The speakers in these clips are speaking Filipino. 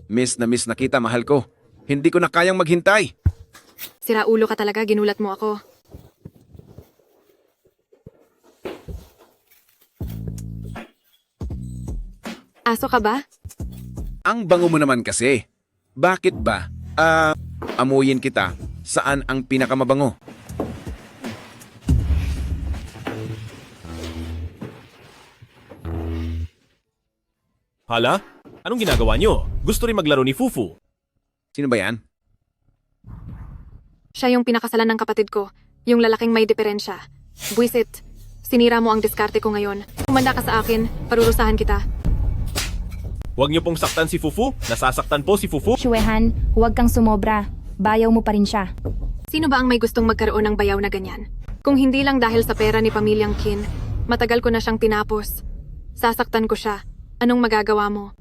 Miss na kita, mahal ko. Hindi ko na kayang maghintay. Sira ulo ka talaga, ginulat mo ako. Aso ka ba? Ang bango mo naman kasi. Bakit ba? Amuyin kita. Saan ang pinakamabango? Hala? Anong ginagawa nyo? Gusto rin maglaro ni Fufu. Sino ba yan? Siya yung pinakasalan ng kapatid ko, yung lalaking may diferensya. Buisit, sinira mo ang diskarte ko ngayon. Kumanda ka sa akin, parurusahan kita. Huwag niyo pong saktan si Fufu. Nasasaktan po si Fufu. Shuehan, huwag kang sumobra. Bayaw mo pa rin siya. Sino ba ang may gustong magkaroon ng bayaw na ganyan? Kung hindi lang dahil sa pera ni pamilyang Qin, matagal ko na siyang tinapos. Sasaktan ko siya. Anong magagawa mo?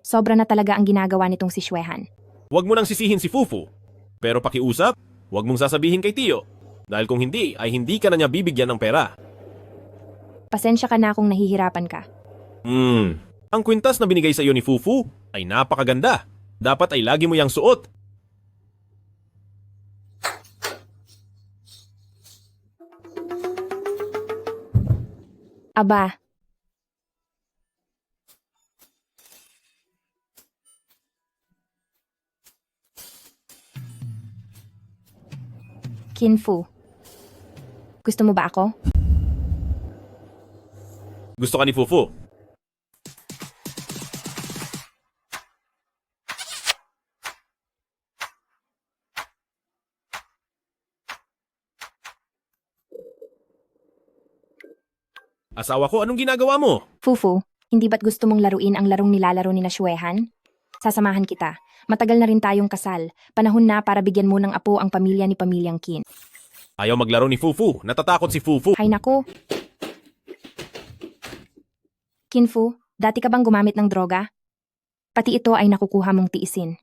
Sobra na talaga ang ginagawa nitong si Shuehan. Huwag mo nang sisihin si Fufu. Pero pakiusap, huwag mong sasabihin kay Tio. Dahil kung hindi, ay hindi ka na niya bibigyan ng pera. Pasensya ka na kung nahihirapan ka. Ang kwintas na binigay sa iyo ni Fufu ay napakaganda. Dapat ay lagi mo yang suot. Aba, Kinfu. Gusto mo ba ako? Gusto ka ni Fufu? Asawa ko, anong ginagawa mo? Fufu, hindi ba't gusto mong laruin ang larong nilalaro ni na Shuehan? Sasamahan kita. Matagal na rin tayong kasal. Panahon na para bigyan mo ng apo ang pamilya ni Pamilyang Qin. Ayaw maglaro ni Fufu. Natatakot si Fufu. Hay naku. Kinfu, dati ka bang gumamit ng droga? Pati ito ay nakukuha mong tiisin.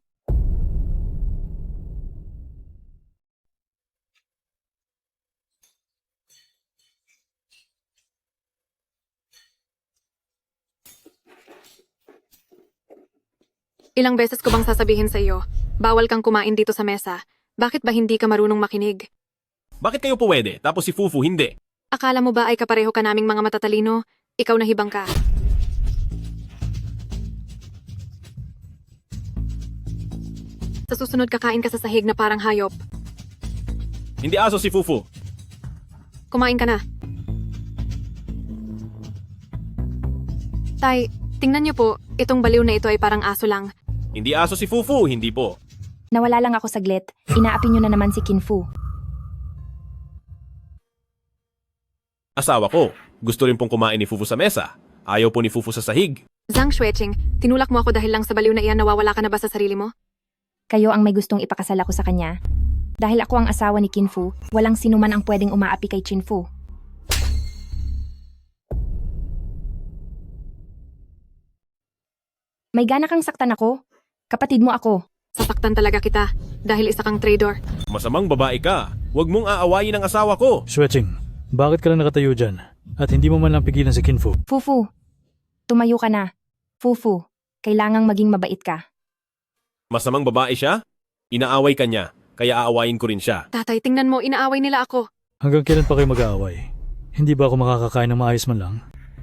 Ilang beses ko bang sasabihin sa iyo, bawal kang kumain dito sa mesa. Bakit ba hindi ka marunong makinig? Bakit kayo pwede, tapos si Fufu hindi? Akala mo ba ay kapareho ka naming mga matatalino? Ikaw na hibang ka. Sa susunod kakain ka sa sahig na parang hayop. Hindi aso si Fufu. Kumain ka na. Tay, tingnan niyo po, itong baliw na ito ay parang aso lang. Hindi aso si Fufu, hindi po. Nawala lang ako saglit. Inaapi nyo na naman si Kinfu. Asawa ko, gusto rin pong kumain ni Fufu sa mesa. Ayaw po ni Fufu sa sahig. Zhang Xueqing, tinulak mo ako dahil lang sa baliw na iyan, nawawala ka na ba sa sarili mo? Kayo ang may gustong ipakasal ako sa kanya. Dahil ako ang asawa ni Kinfu, walang sinuman ang pwedeng umaapi kay Chinfu. May gana kang saktan ako? Kapatid mo ako. Sasaktan talaga kita dahil isa kang traitor. Masamang babae ka. Huwag mong aawayin ang asawa ko. Xueqing, bakit ka lang nakatayo dyan? At hindi mo man lang pigilan si Kinfu? Fufu, tumayo ka na. Fufu, kailangang maging mabait ka. Masamang babae siya? Inaaway ka niya, kaya aawayin ko rin siya. Tatay, tingnan mo, inaaway nila ako. Hanggang kailan pa kayo mag-aaway? Hindi ba ako makakakain ng maayos man lang?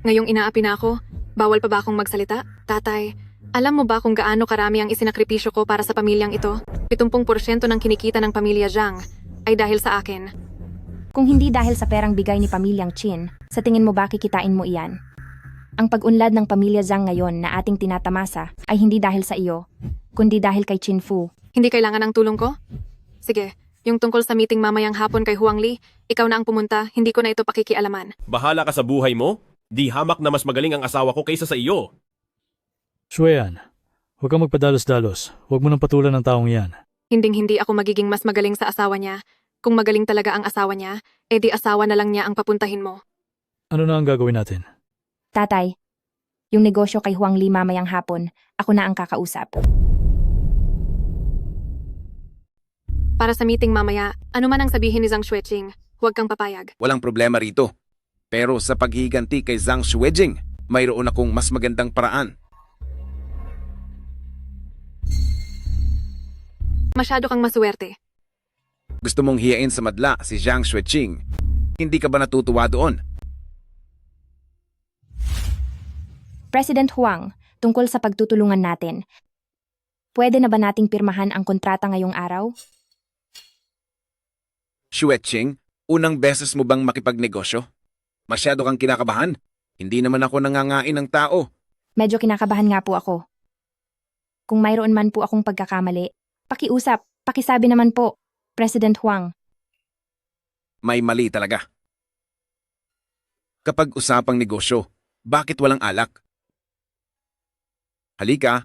Ngayong inaapi na ako, bawal pa ba akong magsalita? Tatay, alam mo ba kung gaano karami ang isinakripisyo ko para sa pamilyang ito? 70% ng kinikita ng pamilya Zhang ay dahil sa akin. Kung hindi dahil sa perang bigay ni Pamilyang Qin, sa tingin mo ba kikitain mo iyan? Ang pag-unlad ng pamilya Zhang ngayon na ating tinatamasa ay hindi dahil sa iyo, kundi dahil kay Chinfu. Hindi kailangan ng tulong ko? Sige, yung tungkol sa meeting mamayang hapon kay Huang Li, ikaw na ang pumunta, hindi ko na ito pakikialaman. Bahala ka sa buhay mo? Di hamak na mas magaling ang asawa ko kaysa sa iyo. Xueyan, huwag kang magpadalos-dalos. Huwag mo nang patulan ng taong yan. Hinding-hindi ako magiging mas magaling sa asawa niya. Kung magaling talaga ang asawa niya, edi asawa na lang niya ang papuntahin mo. Ano na ang gagawin natin? Tatay, yung negosyo kay Huang Li mamayang hapon, ako na ang kakausap. Para sa meeting mamaya, ano man ang sabihin ni Zhang Xueqing, Huwag kang papayag. Walang problema rito. Pero sa paghiganti kay Zhang Xuejing, mayroon akong mas magandang paraan. Masyado kang masuwerte. Gusto mong hiyain sa madla si Zhang Xuejing. Hindi ka ba natutuwa doon? President Huang, tungkol sa pagtutulungan natin. Pwede na ba nating pirmahan ang kontrata ngayong araw? Xuejing, unang beses mo bang makipagnegosyo? Masyado kang kinakabahan? Hindi naman ako nangangain ng tao. Medyo kinakabahan nga po ako. Kung mayroon man po akong pagkakamali, pakiusap, pakisabi naman po, President Huang. May mali talaga. Kapag usapang negosyo, bakit walang alak? Halika.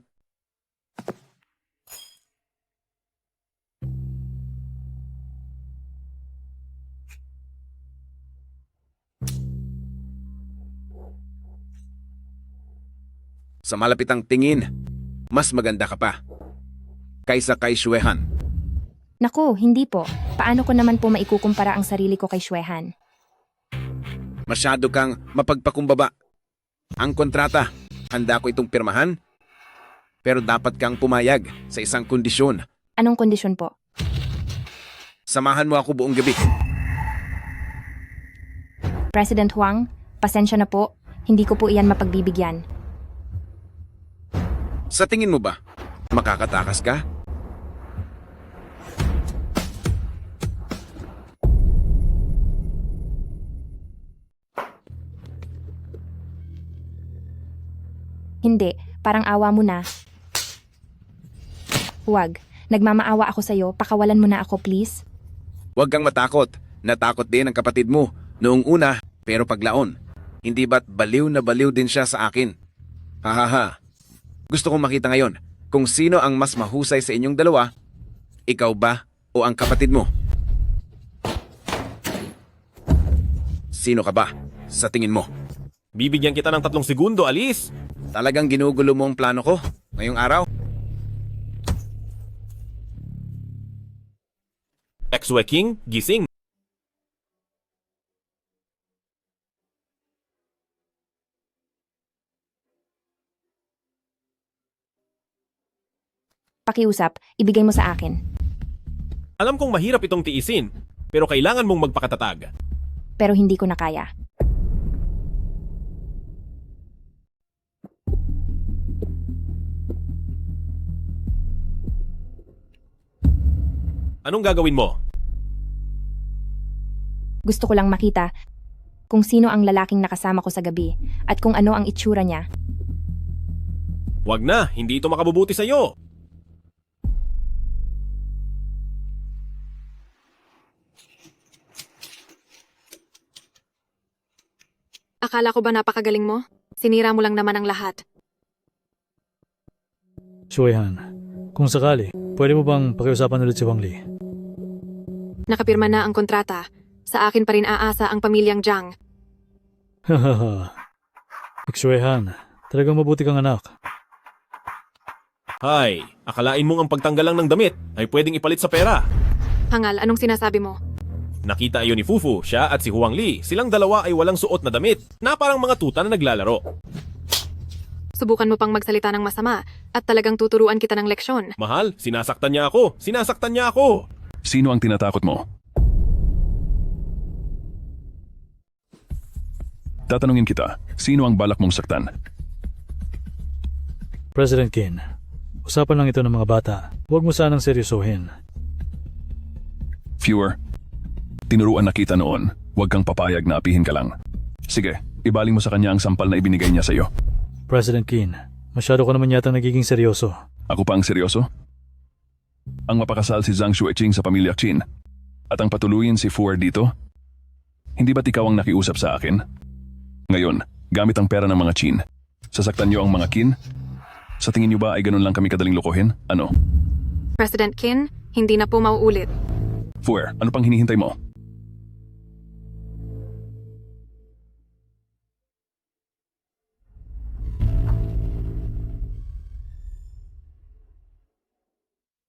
Sa malapitang tingin, mas maganda ka pa. Kaysa kay Xuehan. Naku, hindi po. Paano ko naman po maikukumpara ang sarili ko kay Xuehan? Masyado kang mapagpakumbaba. Ang kontrata, handa ko itong pirmahan. Pero dapat kang pumayag sa isang kondisyon. Anong kondisyon po? Samahan mo ako buong gabi. President Huang, pasensya na po. Hindi ko po iyan mapagbibigyan. Sa tingin mo ba, makakatakas ka? Hindi, parang awa mo na. Huwag, nagmamaawa ako sa'yo, pakawalan mo na ako please. Huwag kang matakot. Natakot din ang kapatid mo noong una, pero paglaon. Hindi ba't baliw na baliw din siya sa akin? Hahaha. Gusto kong makita ngayon kung sino ang mas mahusay sa inyong dalawa. Ikaw ba o ang kapatid mo? Sino ka ba sa tingin mo? Bibigyan kita ng 3 segundo, Alice. Talagang ginugulo mo ang plano ko ngayong araw? King, gising. Pakiusap, ibigay mo sa akin. Alam kong mahirap itong tiisin, pero kailangan mong magpakatatag. Pero hindi ko na kaya. Anong gagawin mo? Gusto ko lang makita kung sino ang lalaking nakasama ko sa gabi at kung ano ang itsura niya. Wag na, hindi ito makabubuti sa'yo. Akala ko ba napakagaling mo? Sinira mo lang naman ang lahat. Xuehan, kung sakali, pwede mo bang pakiusapan ulit si Wang Li? Nakapirma na ang kontrata. Sa akin pa rin aasa ang pamilyang Zhang. Hahaha. Xuehan, talagang mabuti kang anak. Hay, akalain mong ang pagtanggal lang ng damit ay pwedeng ipalit sa pera. Hangal, anong sinasabi mo? Nakita ayon ni Fufu, siya at si Huang Li. Silang dalawa ay walang suot na damit, na parang mga tuta na naglalaro. Subukan mo pang magsalita ng masama at talagang tuturuan kita ng leksyon. Mahal, sinasaktan niya ako! Sinasaktan niya ako! Sino ang tinatakot mo? Tatanungin kita, sino ang balak mong saktan? President Qin, usapan lang ito ng mga bata. Huwag mo sanang seryosohin. Fewer, tinuruan na kita noon, huwag kang papayag na apihin ka lang. Sige, ibaling mo sa kanya ang sampal na ibinigay niya sa iyo. President Qin, masyado ko naman yata nagiging seryoso. Ako pa ang seryoso? Ang mapakasal si Zhang Xuejing sa pamilya Qin at ang patuluyin si Fuer dito? Hindi ba't ikaw ang nakiusap sa akin? Ngayon, gamit ang pera ng mga Qin, sasaktan niyo ang mga Qin? Sa tingin niyo ba ay ganun lang kami kadaling lokohin? Ano? President Qin, hindi na po mauulit. Fuer, ano pang hinihintay mo?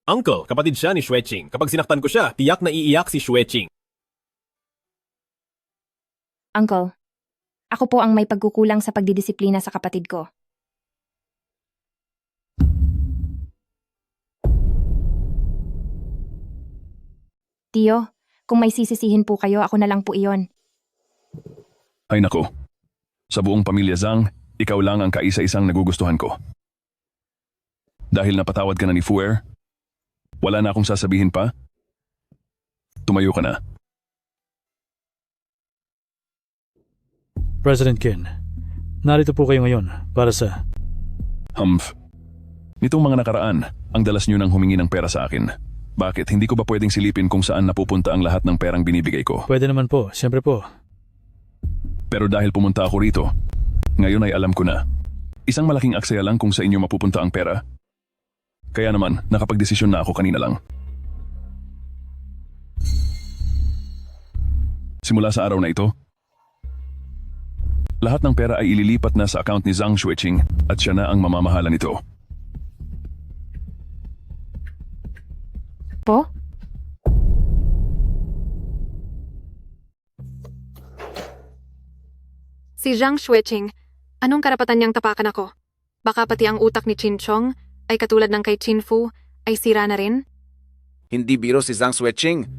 Uncle, kapatid siya ni Xueching. Kapag sinaktan ko siya, tiyak na iiyak si Xueching. Uncle, ako po ang may pagkukulang sa pagdidisiplina sa kapatid ko. Tiyo, kung may sisisihin po kayo, ako na lang po iyon. Ay nako. Sa buong pamilya Zhang, ikaw lang ang kaisa-isang nagugustuhan ko. Dahil napatawad ka na ni Fuer, wala na akong sasabihin pa. Tumayo ka na. President Qin, narito po kayo ngayon para sa... Humph. Nitong mga nakaraan, ang dalas niyo nang humingi ng pera sa akin. Bakit? Hindi ko ba pwedeng silipin kung saan napupunta ang lahat ng perang binibigay ko? Pwede naman po, siyempre po. Pero dahil pumunta ako rito, ngayon ay alam ko na. Isang malaking aksaya lang kung sa inyo mapupunta ang pera. Kaya naman, nakapagdesisyon na ako kanina lang. Simula sa araw na ito, lahat ng pera ay ililipat na sa account ni Zhang Xueqing at siya na ang mamamahala nito. Po? Si Zhang Xueqing, anong karapatan niyang tapakan ako? Baka pati ang utak ni Qin Chong ay katulad ng kay Qin Fu ay sira na rin? Hindi biro si Zhang Xueqing.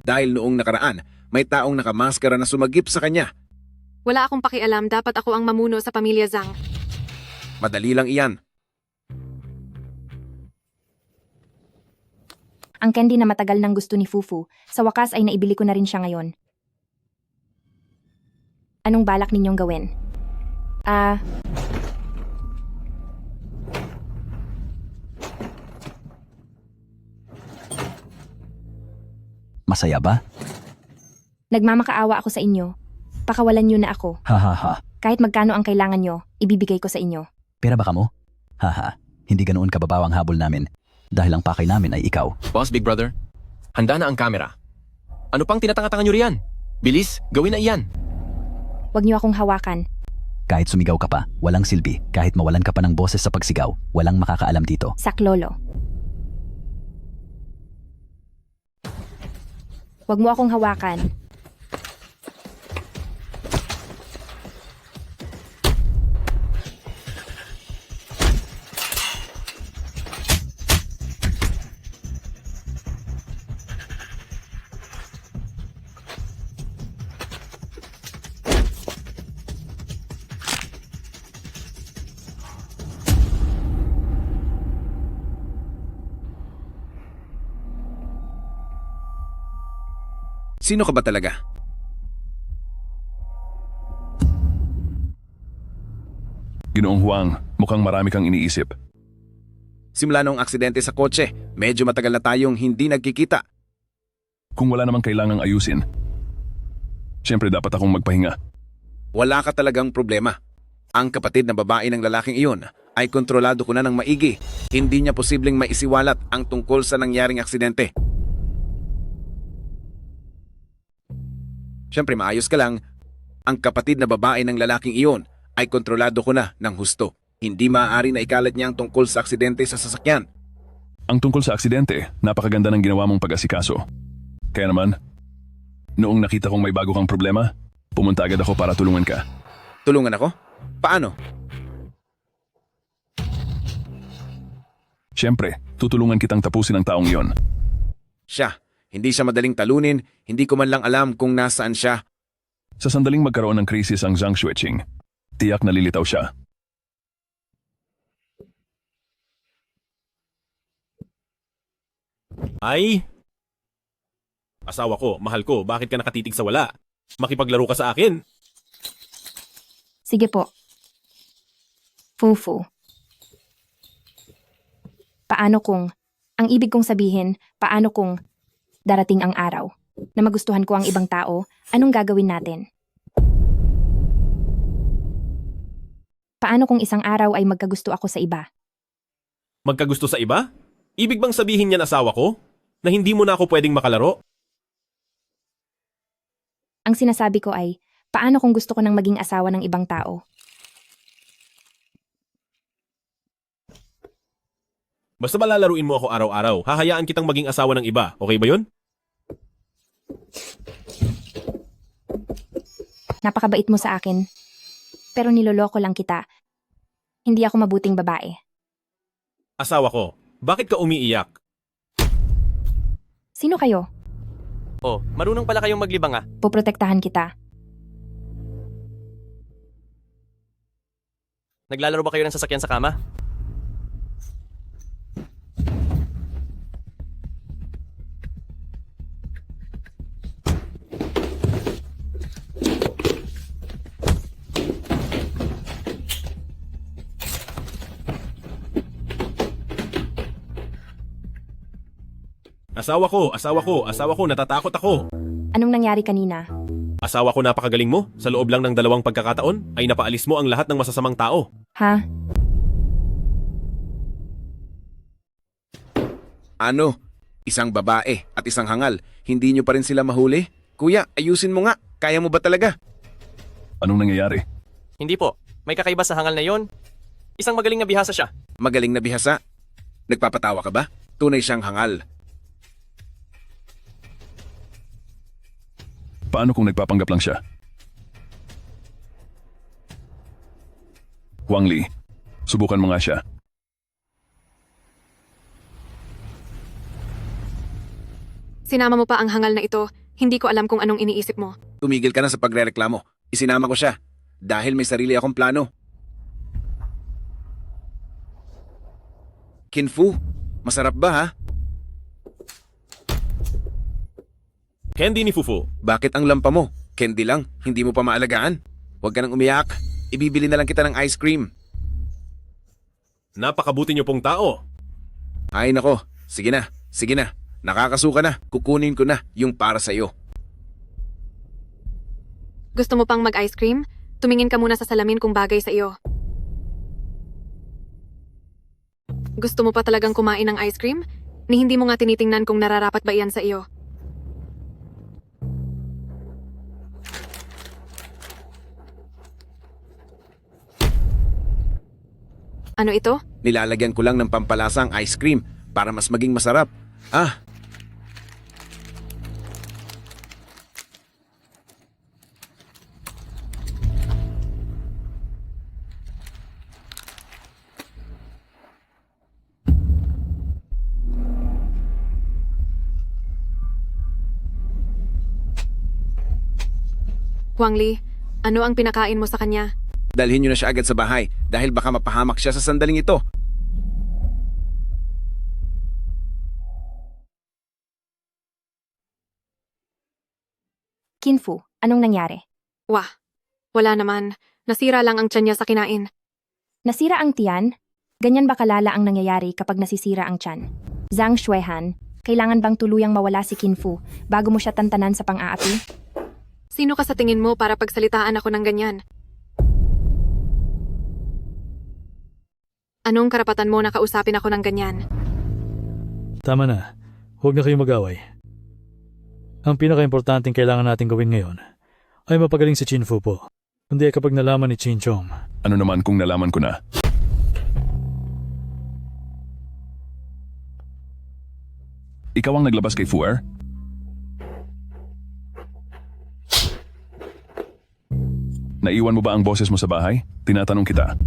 Dahil noong nakaraan, may taong nakamaskara na sumagip sa kanya. Wala akong pakialam, dapat ako ang mamuno sa pamilya Zhang. Madali lang iyan. Ang candy na matagal nang gusto ni Fufu, sa wakas ay naibili ko na rin siya ngayon. Anong balak ninyong gawin? Masaya ba? Nagmamakaawa ako sa inyo. Pakawalan nyo na ako. Hahaha. Kahit magkano ang kailangan nyo, ibibigay ko sa inyo. Pera ba ka mo? Haha. Hindi ganoon kababaw ang habol namin. Dahil ang pakay namin ay ikaw. Boss, Big Brother, handa na ang kamera. Ano pang tinatanga-tanga nyo riyan? Bilis, gawin na iyan. Huwag nyo akong hawakan. Kahit sumigaw ka pa, walang silbi. Kahit mawalan ka pa ng boses sa pagsigaw, walang makakaalam dito. Saklolo. Huwag mo akong hawakan. Sino ka ba talaga? Ginoong Huang, mukhang marami kang iniisip. Simula noong aksidente sa kotse, medyo matagal na tayong hindi nagkikita. Kung wala namang kailangang ayusin, siyempre dapat akong magpahinga. Wala ka talagang problema. Ang kapatid na babae ng lalaking iyon ay kontrolado ko na ng maigi. Hindi niya posibleng maisiwalat ang tungkol sa nangyaring aksidente. Siyempre maayos ka lang, ang kapatid na babae ng lalaking iyon ay kontrolado ko na ng husto. Hindi maaari na ikalat niya ang tungkol sa aksidente sa sasakyan. Ang tungkol sa aksidente, napakaganda ng ginawa mong pag-asikaso. Kaya naman, noong nakita kong may bago kang problema, pumunta agad ako para tulungan ka. Tulungan ako? Paano? Siyempre, tutulungan kitang tapusin ang taong iyon. Siya, hindi siya madaling talunin, hindi ko man lang alam kung nasaan siya. Sa sandaling magkaroon ng krisis ang Zhang Xueqing, tiyak nalilitaw siya. Ay! Asawa ko, mahal ko, bakit ka nakatitig sa wala? Makipaglaro ka sa akin. Sige po. Fufu. Paano kung, ang ibig kong sabihin, paano kung darating ang araw na magustuhan ko ang ibang tao, anong gagawin natin? Paano kung isang araw ay magkagusto ako sa iba? Magkagusto sa iba? Ibig bang sabihin niyan asawa ko? Na hindi mo na ako pwedeng makalaro? Ang sinasabi ko ay, paano kung gusto ko nang maging asawa ng ibang tao? Basta malalaruin mo ako araw-araw, hahayaan kitang maging asawa ng iba. Okay ba yun? Napakabait mo sa akin. Pero niloloko lang kita. Hindi ako mabuting babae. Asawa ko, bakit ka umiiyak? Sino kayo? Oh, marunong pala kayong maglibang ah. Poprotektahan kita. Naglalaro ba kayo ng sasakyan sa kama? Asawa ko, natatakot ako. Anong nangyari kanina? Asawa ko, napakagaling mo. Sa loob lang ng 2 pagkakataon, ay napaalis mo ang lahat ng masasamang tao. Ha? Ano? Isang babae at isang hangal. Hindi nyo pa rin sila mahuli? Kuya, ayusin mo nga. Kaya mo ba talaga? Anong nangyayari? Hindi po. May kakaiba sa hangal na yon. Isang magaling na bihasa siya. Magaling na bihasa. Nagpapatawa ka ba? Tunay siyang hangal. Paano kung nagpapanggap lang siya? Wang Li, subukan mo nga siya. Sinama mo pa ang hangal na ito. Hindi ko alam kung anong iniisip mo. Tumigil ka na sa pagrereklamo. Isinama ko siya. Dahil may sarili akong plano. Kinfu, masarap ba ha? Candy ni Fufu. Bakit ang lampa mo? Candy lang, hindi mo pa maalagaan. Huwag ka nang umiyak. Ibibili na lang kita ng ice cream. Napakabuti niyo pong tao. Ay nako, sige na, sige na. Nakakasuka na, kukunin ko na yung para sa'yo. Gusto mo pang mag-ice cream? Tumingin ka muna sa salamin kung bagay sa iyo. Gusto mo pa talagang kumain ng ice cream? Ni hindi mo nga tinitingnan kung nararapat ba iyan sa iyo. Ano ito? Nilalagyan ko lang ng pampalasang ice cream para mas maging masarap. Ah, Wang Li, ano ang pinakain mo sa kanya? dalhin nyo na siya agad sa bahay dahil baka mapahamak siya sa sandaling ito. Kinfu, anong nangyari? Wah, wala naman. Nasira lang ang tiyan niya sa kinain. Nasira ang tiyan? Ganyan ba kalala ang nangyayari kapag nasisira ang tiyan? Zhang Xuehan, kailangan bang tuluyang mawala si Kinfu bago mo siya tantanan sa pang-aapi? Sino ka sa tingin mo para pagsalitaan ako ng ganyan? Anong karapatan mo na kausapin ako ng ganyan? Tama na. Huwag na kayong mag-away. Ang pinaka-importanting kailangan natin gawin ngayon ay mapagaling si Chin Fu po. Kundi kapag nalaman ni Chin Chong. Ano naman kung nalaman ko na? Ikaw ang naglabas kay Fuer? Naiwan mo ba ang boses mo sa bahay? Tinatanong kita.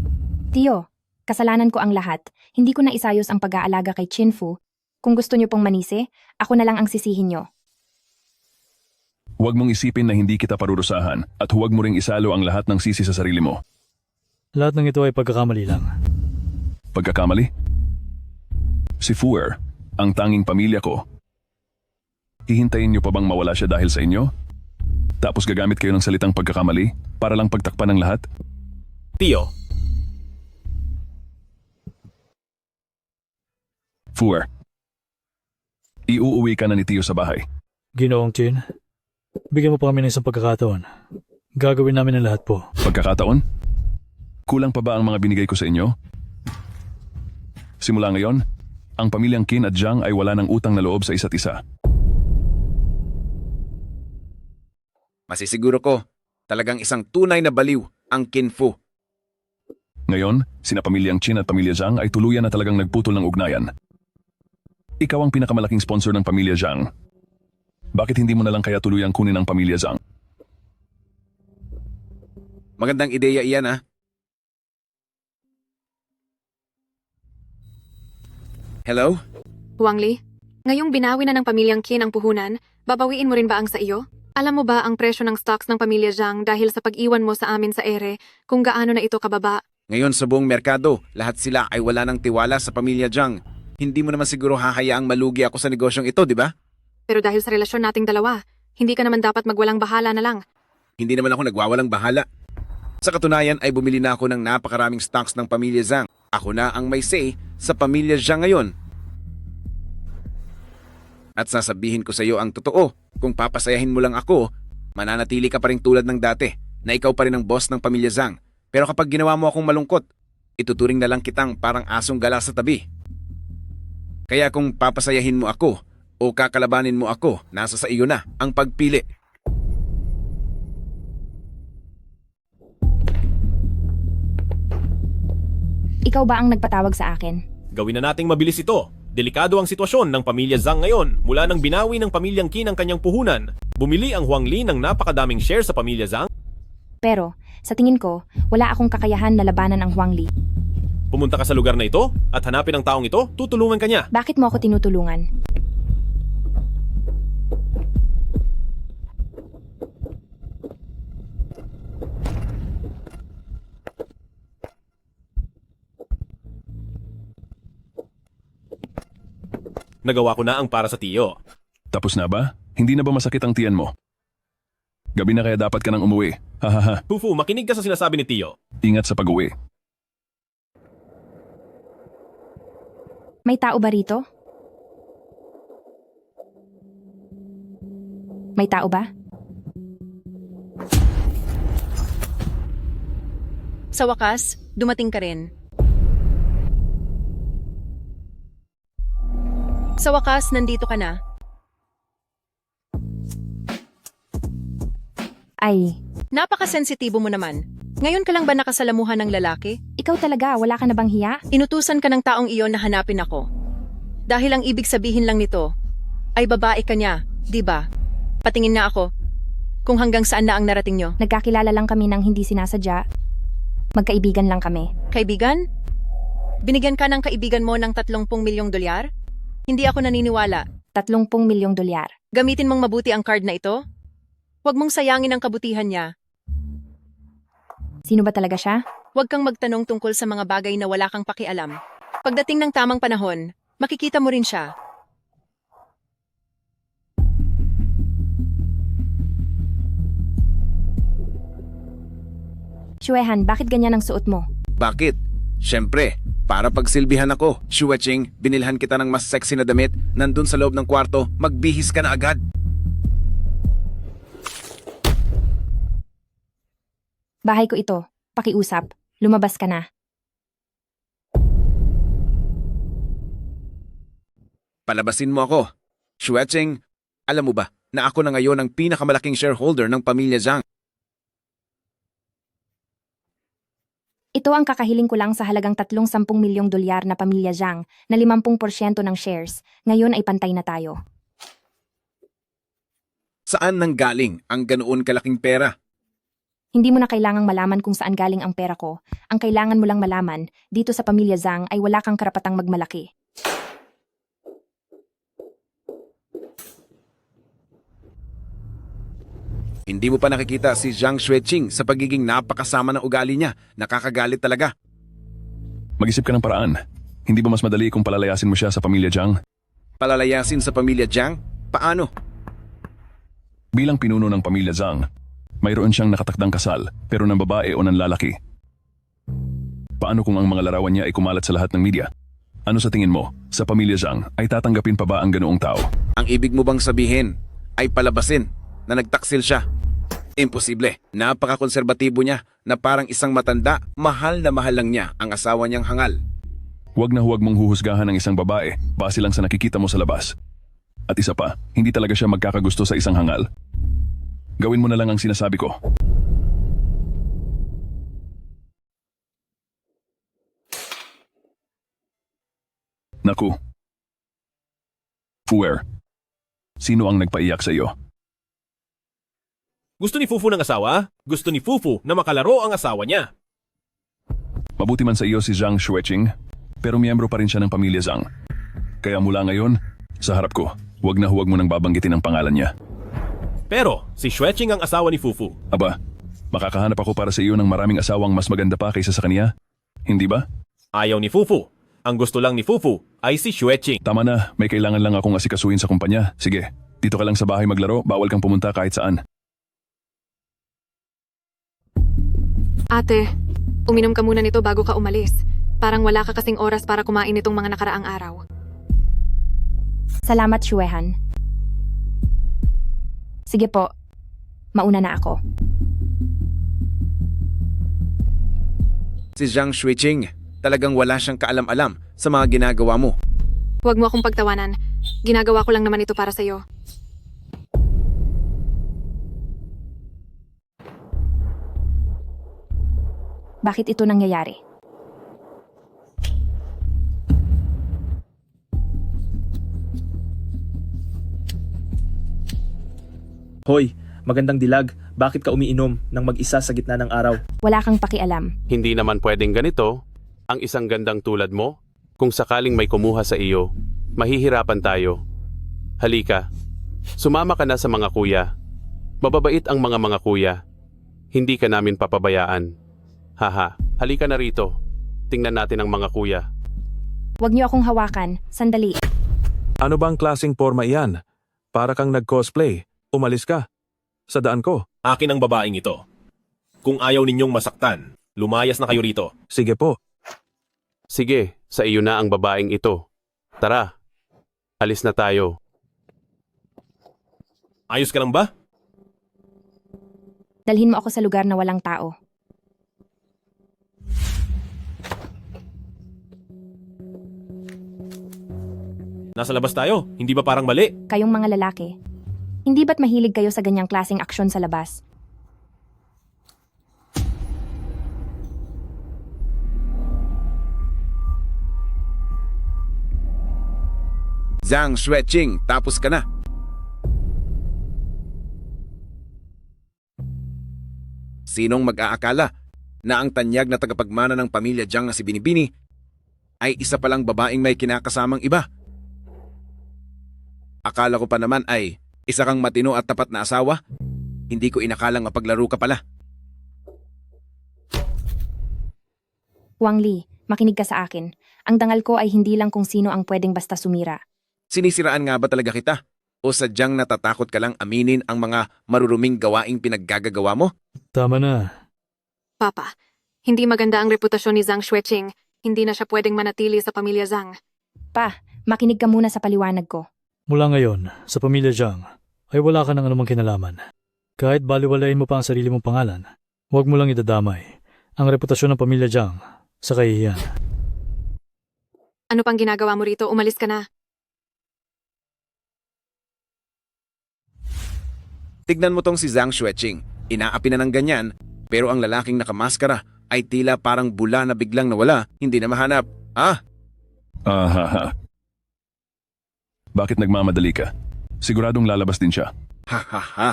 Tiyo, kasalanan ko ang lahat. Hindi ko na isayos ang pag-aalaga kay Chin Fu. Kung gusto niyo pong manisi, ako na lang ang sisihin niyo. Huwag mong isipin na hindi kita parurusahan at huwag mo ring isalo ang lahat ng sisi sa sarili mo. Lahat ng ito ay pagkakamali lang. Pagkakamali? Si Fuer, ang tanging pamilya ko. Hihintayin niyo pa bang mawala siya dahil sa inyo? Tapos gagamit kayo ng salitang pagkakamali para lang pagtakpan ng lahat? Tio, Fuer, iuuwi ka na ni Tio sa bahay. Ginoong Chin, bigyan mo pa kami ng isang pagkakataon. Gagawin namin ang lahat po. Pagkakataon? Kulang pa ba ang mga binigay ko sa inyo? Simula ngayon, ang pamilyang Qin at Zhang ay wala ng utang na loob sa isa't isa. Masisiguro ko, talagang isang tunay na baliw ang Kinfu. Ngayon, sina pamilyang Qin at pamilya Zhang ay tuluyan na talagang nagputol ng ugnayan. Ikaw ang pinakamalaking sponsor ng pamilya Zhang. Bakit hindi mo na lang kaya tuluyang kunin ang pamilya Zhang? Magandang ideya iyan ha. Hello? Wang Li, ngayong binawi na ng pamilyang Qin ang puhunan, babawiin mo rin ba ang sa iyo? Alam mo ba ang presyo ng stocks ng pamilya Zhang dahil sa pag-iwan mo sa amin sa ere kung gaano na ito kababa? Ngayon sa buong merkado, lahat sila ay wala ng tiwala sa pamilya Zhang. Hindi mo naman siguro hahayaang malugi ako sa negosyong ito, di ba? Pero dahil sa relasyon nating dalawa, hindi ka naman dapat magwalang bahala na lang. Hindi naman ako nagwawalang bahala. Sa katunayan ay bumili na ako ng napakaraming stocks ng pamilya Zhang. Ako na ang may say sa pamilya Zhang ngayon. At sasabihin ko sa iyo ang totoo, kung papasayahin mo lang ako, mananatili ka pa rin tulad ng dati, na ikaw pa rin ang boss ng pamilya Zhang. Pero kapag ginawa mo akong malungkot, ituturing na lang kitang parang asong gala sa tabi. Kaya kung papasayahin mo ako o kakalabanin mo ako, nasa sa iyo na ang pagpili. Ikaw ba ang nagpatawag sa akin? Gawin na nating mabilis ito. Delikado ang sitwasyon ng pamilya Zhang ngayon mula nang binawi ng pamilyang Qin ang kanyang puhunan. Bumili ang Huang Li ng napakadaming share sa pamilya Zhang. Pero, sa tingin ko, wala akong kakayahan na labanan ang Huang Li. Pumunta ka sa lugar na ito at hanapin ang taong ito, tutulungan ka niya. Bakit mo ako tinutulungan? Nagawa ko na ang para sa tiyo. Tapos na ba? Hindi na ba masakit ang tiyan mo? Gabi na kaya dapat ka nang umuwi. Hahaha. Fufu, makinig ka sa sinasabi ni tiyo. Ingat sa pag-uwi. May tao ba rito? May tao ba? Sa wakas, dumating ka rin. Sa wakas, nandito ka na. Ay, Napakasensitibo mo naman. Ngayon ka lang ba nakasalamuhan ng lalaki? ikaw talaga, wala ka na bang hiya? Inutusan ka ng taong iyon na hanapin ako. Dahil ang ibig sabihin lang nito, ay babae ka niya, di ba? Patingin nga ako. Kung hanggang saan na ang narating nyo. Nagkakilala lang kami ng hindi sinasadya. Magkaibigan lang kami. Kaibigan? Binigyan ka ng kaibigan mo ng 30 milyong dolyar? Hindi ako naniniwala. 30 milyong dolyar. Gamitin mong mabuti ang card na ito? Huwag mong sayangin ang kabutihan niya. Sino ba talaga siya? Huwag kang magtanong tungkol sa mga bagay na wala kang pakialam. Pagdating ng tamang panahon, makikita mo rin siya. Shuehan, bakit ganyan ang suot mo? Bakit? Siyempre, para pagsilbihan ako. Shueching, binilhan kita ng mas sexy na damit, nandun sa loob ng kwarto, magbihis ka na agad. Bahay ko ito. Pakiusap. Lumabas ka na. Palabasin mo ako. Shueching, alam mo ba na ako na ngayon ang pinakamalaking shareholder ng pamilya Zhang? Ito ang kakahiling ko lang sa halagang 30 milyong dolyar na pamilya Zhang na 50% ng shares. Ngayon ay pantay na tayo. Saan nanggaling ang ganoon kalaking pera? Hindi mo na kailangang malaman kung saan galing ang pera ko. Ang kailangan mo lang malaman, dito sa pamilya Zhang ay wala kang karapatang magmalaki. Hindi mo pa nakikita si Zhang Xueqing sa pagiging napakasama ng ugali niya. Nakakagalit talaga. Mag-isip ka ng paraan. Hindi ba mas madali kung palalayasin mo siya sa pamilya Zhang? Palalayasin sa pamilya Zhang? Paano? Bilang pinuno ng pamilya Zhang, mayroon siyang nakatakdang kasal pero ng babae o ng lalaki. Paano kung ang mga larawan niya ay kumalat sa lahat ng media? Ano sa tingin mo, sa pamilya Zhang ay tatanggapin pa ba ang ganoong tao? Ang ibig mo bang sabihin ay palabasin na nagtaksil siya? Imposible. Napaka-konserbatibo niya na parang isang matanda, mahal na mahal lang niya ang asawa niyang hangal. Huwag na huwag mong huhusgahan ng isang babae base lang sa nakikita mo sa labas. At isa pa, hindi talaga siya magkakagusto sa isang hangal. Gawin mo na lang ang sinasabi ko. Naku. Fuer. Sino ang nagpaiyak sa iyo? Gusto ni Fufu ng asawa? Gusto ni Fufu na makalaro ang asawa niya. Mabuti man sa iyo si Zhang Xueqing, pero miyembro pa rin siya ng pamilya Zhang. Kaya mula ngayon, sa harap ko, huwag mo nang babanggitin ang pangalan niya. Pero si Xueqing ang asawa ni Fufu. Aba, makakahanap ako para sa iyo ng maraming asawang mas maganda pa kaysa sa kanya? Hindi ba? Ayaw ni Fufu. Ang gusto lang ni Fufu ay si Xueqing. Tama na, may kailangan lang akong asikasuhin sa kumpanya. Sige, dito ka lang sa bahay maglaro, bawal kang pumunta kahit saan. Ate, uminom ka muna nito bago ka umalis. Parang wala ka kasing oras para kumain itong mga nakaraang araw. Salamat, Xuehan. Sige po, mauna na ako. Si Zhang Xueqing, talagang wala siyang kaalam-alam sa mga ginagawa mo. Huwag mo akong pagtawanan. Ginagawa ko lang naman ito para sa'yo. Bakit ito nangyayari? Hoy, magandang dilag. Bakit ka umiinom ng mag-isa sa gitna ng araw? Wala kang pakialam. Hindi naman pwedeng ganito. Ang isang gandang tulad mo, kung sakaling may kumuha sa iyo, mahihirapan tayo. Halika, sumama ka na sa mga kuya. Mababait ang mga kuya. Hindi ka namin papabayaan. Haha, halika na rito. Tingnan natin ang mga kuya. Huwag niyo akong hawakan. Sandali. Ano bang klaseng forma iyan? Para kang nag-cosplay. Umalis ka. Sa daan ko. Akin ang babaeng ito. Kung ayaw ninyong masaktan, lumayas na kayo rito. Sige po. Sige, sa iyo na ang babaeng ito. Tara, alis na tayo. Ayos ka lang ba? Dalhin mo ako sa lugar na walang tao. Nasa labas tayo. Hindi ba parang mali? Kayong mga lalaki. Hindi ba't mahilig kayo sa ganyang klaseng aksyon sa labas? Zhang Xueqing, tapos ka na. Sinong mag-aakala na ang tanyag na tagapagmana ng pamilya Zhang na si Binibini ay isa palang babaeng may kinakasamang iba? Akala ko pa naman ay isa kang matino at tapat na asawa. Hindi ko inakalang mapaglaro ka pala. Wang Li, makinig ka sa akin. Ang dangal ko ay hindi lang kung sino ang pwedeng basta sumira. Sinisiraan nga ba talaga kita? O sadyang natatakot ka lang aminin ang mga maruruming gawaing pinaggagawa mo? Tama na. Papa, hindi maganda ang reputasyon ni Zhang Xueqing. Hindi na siya pwedeng manatili sa pamilya Zhang. Pa, makinig ka muna sa paliwanag ko. Mula ngayon, sa pamilya Zhang, ay wala ka ng anumang kinalaman. Kahit baliwalain mo pa ang sarili mong pangalan, huwag mo lang idadamay ang reputasyon ng pamilya Zhang sa kahihiyan. Ano pang ginagawa mo rito? Umalis ka na. Tignan mo tong si Zhang Xueqing. Inaapi na ng ganyan, pero ang lalaking nakamaskara ay tila parang bula na biglang nawala, hindi na mahanap. Ahaha. Bakit nagmamadali ka? Siguradong lalabas din siya. Ha ha ha.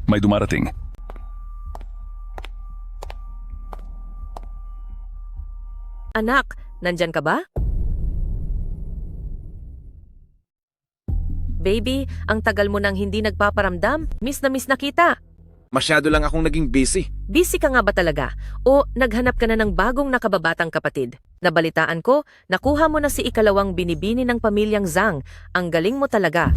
May dumarating. Anak, nandyan ka ba? Baby, ang tagal mo nang hindi nagpaparamdam. Miss na kita. Masyado lang akong naging busy. Busy ka nga ba talaga? O naghanap ka na ng bagong nakababatang kapatid? Nabalitaan ko, nakuha mo na si ikalawang binibini ng pamilyang Zhang. Ang galing mo talaga.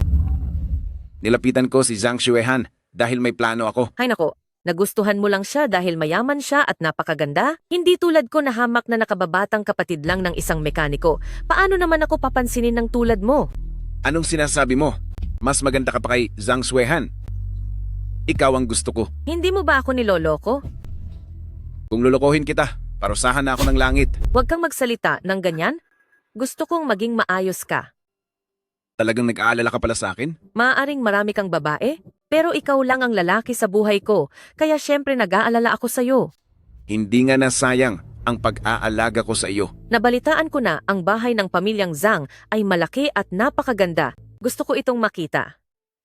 Nilapitan ko si Zhang Xuehan dahil may plano ako. Hay nako, nagustuhan mo lang siya dahil mayaman siya at napakaganda? Hindi tulad ko na hamak na nakababatang kapatid lang ng isang mekaniko. Paano naman ako papansinin ng tulad mo? Anong sinasabi mo? Mas maganda ka pa kay Zhang Xuehan. Ikaw ang gusto ko. Hindi mo ba ako niloloko? Kung lulukohin kita, parusahan na ako ng langit. Huwag kang magsalita ng ganyan. Gusto kong maging maayos ka. Talagang nag-aalala ka pala sa akin? Maaaring marami kang babae, pero ikaw lang ang lalaki sa buhay ko, kaya syempre nag-aalala ako sa'yo. Hindi nga nasayang ang pag-aalaga ko sa iyo. Nabalitaan ko na ang bahay ng pamilyang Zhang ay malaki at napakaganda. Gusto ko itong makita.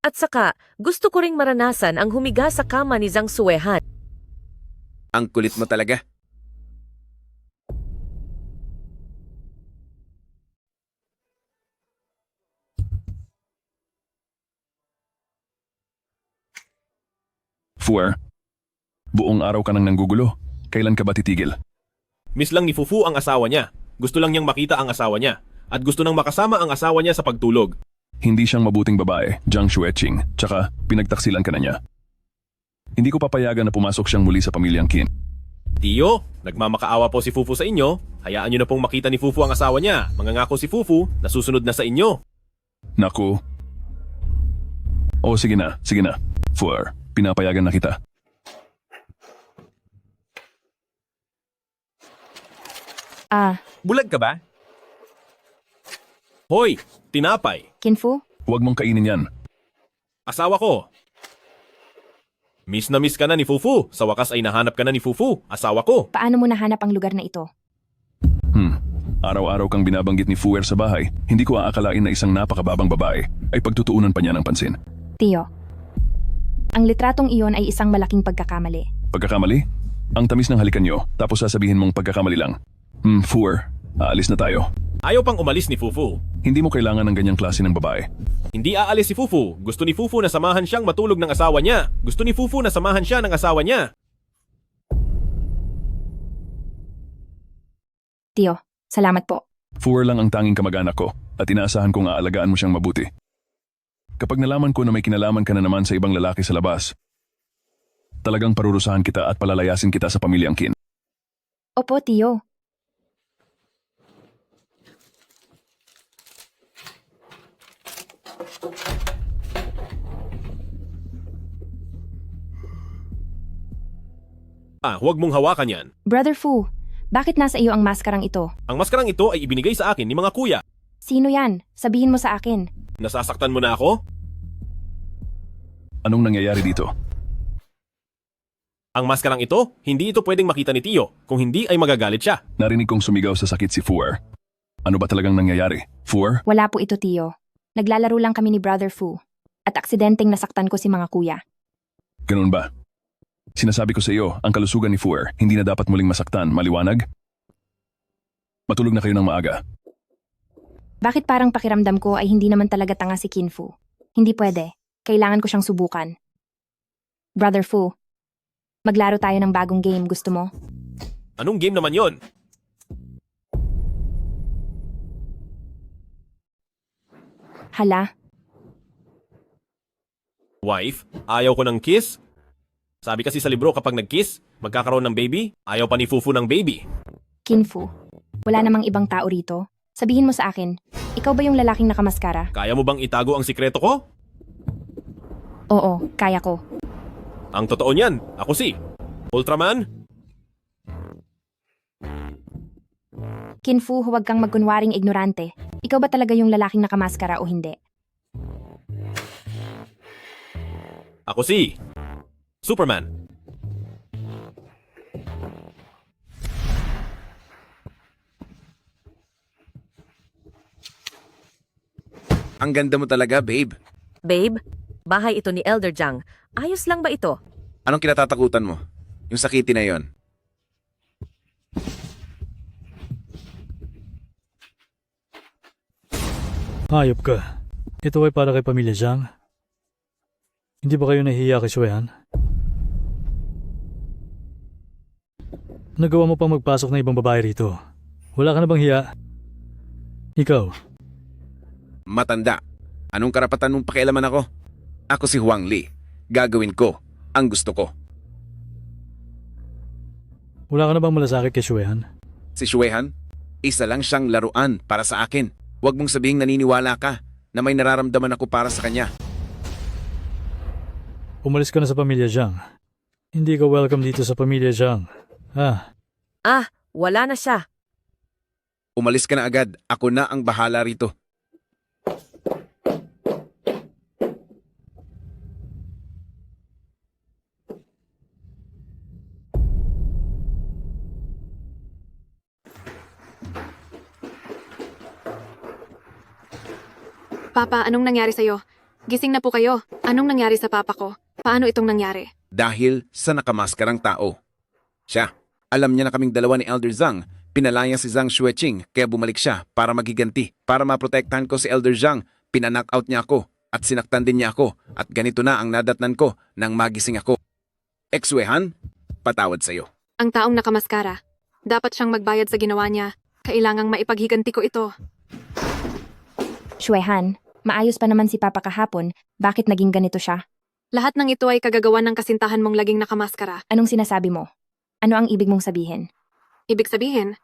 At saka, gusto ko ring maranasan ang humiga sa kama ni Zhang Suehan. Ang kulit mo talaga. Fuer, buong araw ka nang nanggugulo. Kailan ka ba titigil? Miss lang ni Fufu ang asawa niya. Gusto lang niyang makita ang asawa niya. At gusto nang makasama ang asawa niya sa pagtulog. Hindi siyang mabuting babae, Jiang Shueching, tsaka pinagtaksilan ka na niya. Hindi ko papayagan na pumasok siyang muli sa pamilyang Qin. Tiyo, nagmamakaawa po si Fufu sa inyo. Hayaan niyo na pong makita ni Fufu ang asawa niya. Mangangako si Fufu na susunod na sa inyo. Naku. Sige na. Fuer, pinapayagan na kita. Bulag ka ba? Hoy, tinapay. Kinfu? Huwag mong kainin yan. Asawa ko. Miss na miss ka na ni Fufu. Sa wakas ay nahanap ka na ni Fufu, asawa ko. Paano mo nahanap ang lugar na ito? Araw-araw kang binabanggit ni Fuer sa bahay. Hindi ko aakalain na isang napakababang babae ay pagtutuunan pa niya ng pansin. Tio, ang litratong iyon ay isang malaking pagkakamali. Pagkakamali? Ang tamis ng halikan niyo, tapos sasabihin mong pagkakamali lang. Fuer, aalis na tayo. Ayaw pang umalis ni Fufu. Hindi mo kailangan ng ganyang klase ng babae. Hindi aalis si Fufu. Gusto ni Fufu na samahan siyang matulog ng asawa niya. Gusto ni Fufu na samahan siya ng asawa niya. Tio, salamat po. Fuer lang ang tanging kamag-anak ko at inaasahan kong aalagaan mo siyang mabuti. Kapag nalaman ko na may kinalaman ka na naman sa ibang lalaki sa labas, talagang parurusahan kita at palalayasin kita sa pamilyang Qin. Opo, Tio. Huwag mong hawakan yan. Brother Fu, bakit nasa iyo ang maskarang ito? Ang maskarang ito ay ibinigay sa akin ni mga kuya. Sino yan? Sabihin mo sa akin. Nasasaktan mo na ako? Anong nangyayari dito? Ang maskarang ito, hindi ito pwedeng makita ni Tio. Kung hindi ay magagalit siya. Narinig kong sumigaw sa sakit si Fuer. Ano ba talagang nangyayari? Fuer? Wala po ito, Tio. Naglalaro lang kami ni Brother Fu. At aksidenteng nasaktan ko si mga kuya. Ganun ba? Sinasabi ko sa iyo, ang kalusugan ni Fuer hindi na dapat muling masaktan, maliwanag? Matulog na kayo ng maaga. Bakit parang pakiramdam ko ay hindi naman talaga tanga si Kinfu? Hindi pwede. Kailangan ko siyang subukan. Brother Fu, maglaro tayo ng bagong game. Gusto mo? Anong game naman yon? Hala, Wife, ayaw ko ng kiss? Sabi kasi sa libro kapag nag-kiss, magkakaroon ng baby, ayaw pa ni Fufu ng baby. Kinfu, wala namang ibang tao rito. Sabihin mo sa akin, ikaw ba yung lalaking nakamaskara? Kaya mo bang itago ang sikreto ko? Oo, kaya ko. Ang totoo niyan, ako si Ultraman. Kinfu, huwag kang magkunwaring ignorante. Ikaw ba talaga yung lalaking nakamaskara o hindi? Ako si Superman. Ang ganda mo talaga, babe. Babe, bahay ito ni Elder Jiang. Ayos lang ba ito? Anong kinatatakutan mo? Yung sakiti na yon. Hayop ka. Ito ay para kay Pamilya Zhang. Hindi ba kayo nahihiya kay Shuehan? Nagawa mo pang magpasok na ibang babae rito. Wala ka na bang hiya? Ikaw, Matanda. Anong karapatan mong pakialaman ako? Ako si Huang Li. Gagawin ko ang gusto ko. wala ka na bang malasakit kay Shuehan? Si Shuehan, isa lang siyang laruan para sa akin. Huwag mong sabihing naniniwala ka na may nararamdaman ako para sa kanya. Umalis ka na sa Pamilya Zhang. Hindi ka welcome dito sa Pamilya Zhang. Wala na siya. Umalis ka na agad. Ako na ang bahala rito. Papa, anong nangyari sa'yo? Gising na po kayo. Anong nangyari sa papa ko? Paano itong nangyari? Dahil sa nakamaskarang tao. Siya, alam niya na kaming dalawa ni Elder Zhang. Pinalaya si Zhang Xueqing kaya bumalik siya para magiganti. Para maprotektahan ko si Elder Zhang, pinanockout niya ako at sinaktan din niya ako. At ganito na ang nadatnan ko nang magising ako. Exuehan, patawad sa'yo. Ang taong nakamaskara. Dapat siyang magbayad sa ginawa niya. Kailangang maipaghiganti ko ito. Xuehan, maayos pa naman si Papa kahapon, bakit naging ganito siya? Lahat ng ito ay kagagawan ng kasintahan mong laging nakamaskara. Anong sinasabi mo? Ano ang ibig mong sabihin? Ibig sabihin,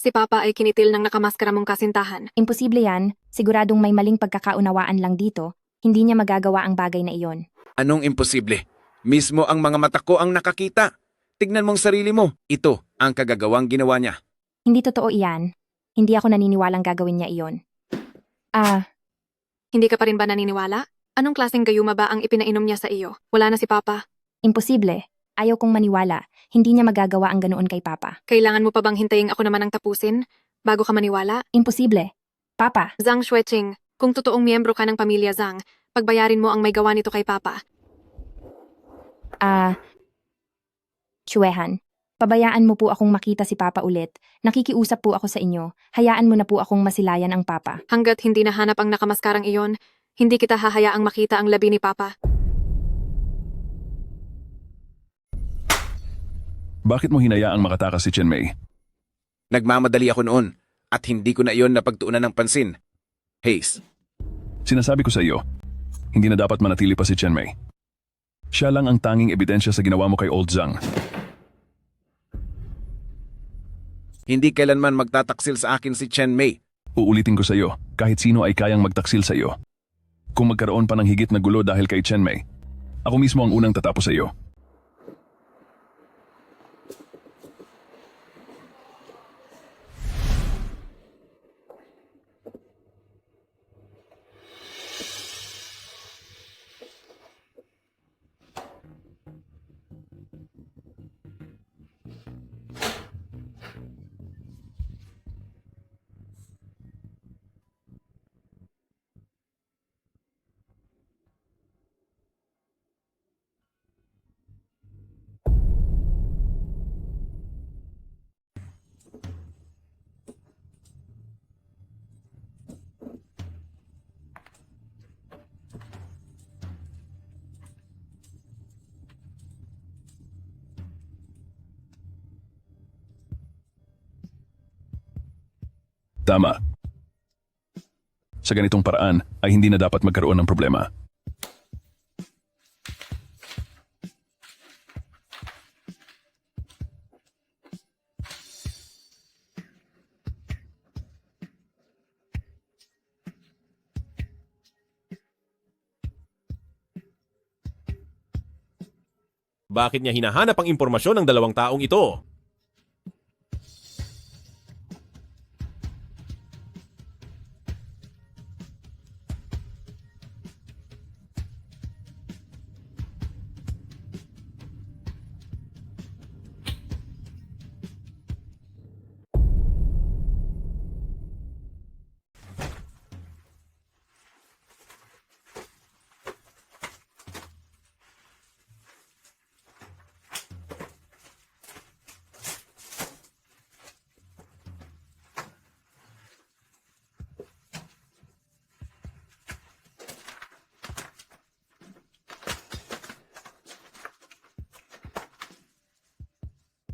si Papa ay kinitil ng nakamaskara mong kasintahan. Imposible yan, siguradong may maling pagkakaunawaan lang dito, hindi niya magagawa ang bagay na iyon. Anong imposible? Mismo ang mga mata ko ang nakakita. Tignan mong sarili mo. Ito ang kagagawang ginawa niya. Hindi totoo iyan. Hindi ako naniniwalang gagawin niya iyon. Hindi ka pa rin ba naniniwala? Anong klaseng gayuma ba ang ipinainom niya sa iyo? Wala na si Papa. Imposible. Ayaw kong maniwala. Hindi niya magagawa ang ganoon kay Papa. Kailangan mo pa bang hintayin ako naman ang tapusin bago ka maniwala? Imposible. Papa, Zhang Xueqing, kung totoong miyembro ka ng pamilya Zhang, pagbayarin mo ang may gawa nito kay Papa. Xuehan, pabayaan mo po akong makita si Papa ulit. Nakikiusap po ako sa inyo. Hayaan mo na po akong masilayan ang Papa. Hanggat hindi nahanap ang nakamaskarang iyon, hindi kita hahayaang makita ang labi ni Papa. Bakit mo hinayaang makatakas si Chen Mei? Nagmamadali ako noon at hindi ko na iyon napagtuunan ng pansin. Hayes, Sinasabi ko sa iyo, hindi na dapat manatili pa si Chen Mei. Siya lang ang tanging ebidensya sa ginawa mo kay Old Zhang. hindi kailanman magtataksil sa akin si Chen Mei. Uulitin ko sa iyo, kahit sino ay kayang magtaksil sa iyo. Kung magkaroon pa ng higit na gulo dahil kay Chen Mei, ako mismo ang unang tatapos sa iyo. Tama. Sa ganitong paraan ay hindi na dapat magkaroon ng problema. Bakit niya hinahanap ang impormasyon ng dalawang taong ito?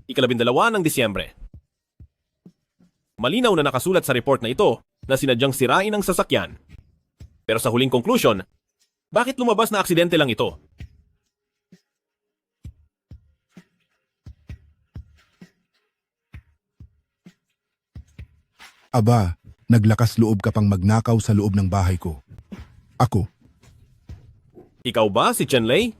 Ikalabindalawa ng Disyembre. Malinaw na nakasulat sa report na ito na sinadyang sirain ang sasakyan. Pero sa huling conclusion, bakit lumabas na aksidente lang ito? Aba, naglakas loob ka pang magnakaw sa loob ng bahay ko. Ako, Ikaw ba si Chen Lei?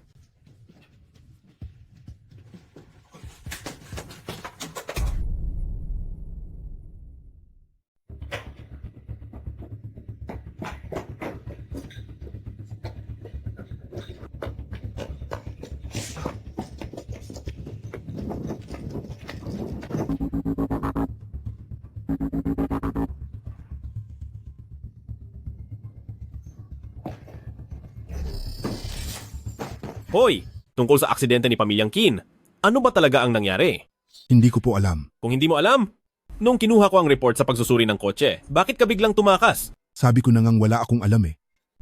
Hoy, tungkol sa aksidente ni Pamilyang Qin, ano ba talaga ang nangyari? Hindi ko po alam. Kung hindi mo alam, nung kinuha ko ang report sa pagsusuri ng kotse, bakit ka biglang tumakas? Sabi ko na ngang wala akong alam eh.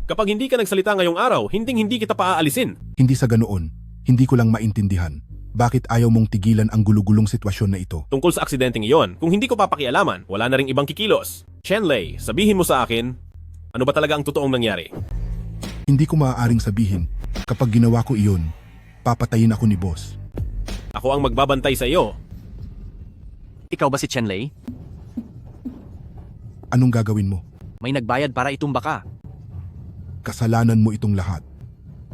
Kapag hindi ka nagsalita ngayong araw, hindi kita paaalisin. Hindi sa ganoon. Hindi ko lang maintindihan. Bakit ayaw mong tigilan ang gulugulong sitwasyon na ito? Tungkol sa aksidenteng iyon, kung hindi ko papakialaman, wala na ring ibang kikilos. Shenlei, sabihin mo sa akin, ano ba talaga ang totoong nangyari? Hindi ko maaaring sabihin. Kapag ginawa ko iyon, papatayin ako ni boss. Ako ang magbabantay sa iyo. Ikaw ba si Chenlei? Anong gagawin mo? May nagbayad para itumba ka. Kasalanan mo itong lahat.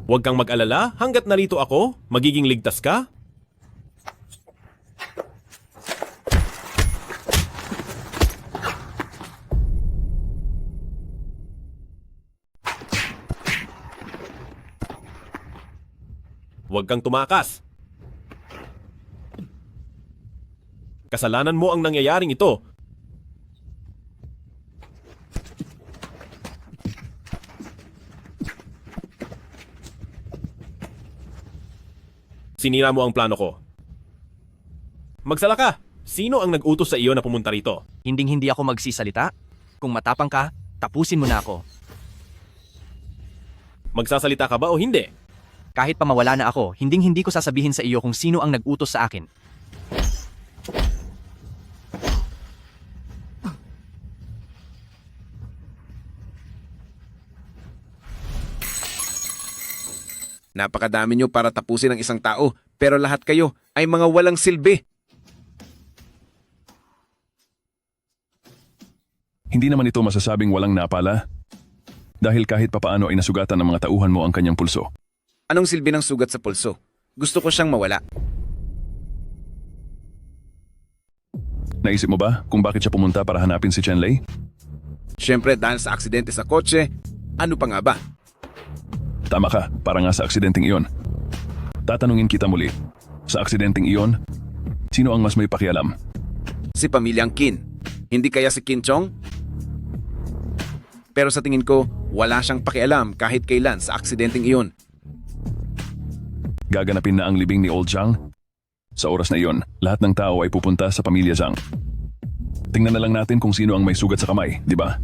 Huwag kang mag-alala, hanggat narito ako, magiging ligtas ka. Huwag kang tumakas. Kasalanan mo ang nangyayaring ito. Sinira mo ang plano ko. Magsala ka! Sino ang nag-utos sa iyo na pumunta rito? Hinding-hindi ako magsisalita. Kung matapang ka, tapusin mo na ako. Magsasalita ka ba o hindi? Kahit pa mawala na ako, hinding-hindi ko sasabihin sa iyo kung sino ang nag-utos sa akin. Napakadami nyo para tapusin ang isang tao, pero lahat kayo ay mga walang silbi. Hindi naman ito masasabing walang napala. Dahil kahit papaano ay nasugatan ng mga tauhan mo ang kanyang pulso. Anong silbi ng sugat sa pulso? Gusto ko siyang mawala. Naisip mo ba kung bakit siya pumunta para hanapin si Chenlei? Siyempre dahil sa aksidente sa kotse, ano pa nga ba? Tama ka, para nga sa aksidenteng iyon. Tatanungin kita muli, sa aksidenteng iyon, sino ang mas may pakialam? Si Pamilyang Qin. Hindi kaya si Qin Chong? Pero sa tingin ko, wala siyang pakialam kahit kailan sa aksidenteng iyon. Gaganapin na ang libing ni Old Zhang? Sa oras na iyon, lahat ng tao ay pupunta sa pamilya Zhang. Tingnan na lang natin kung sino ang may sugat sa kamay, di ba?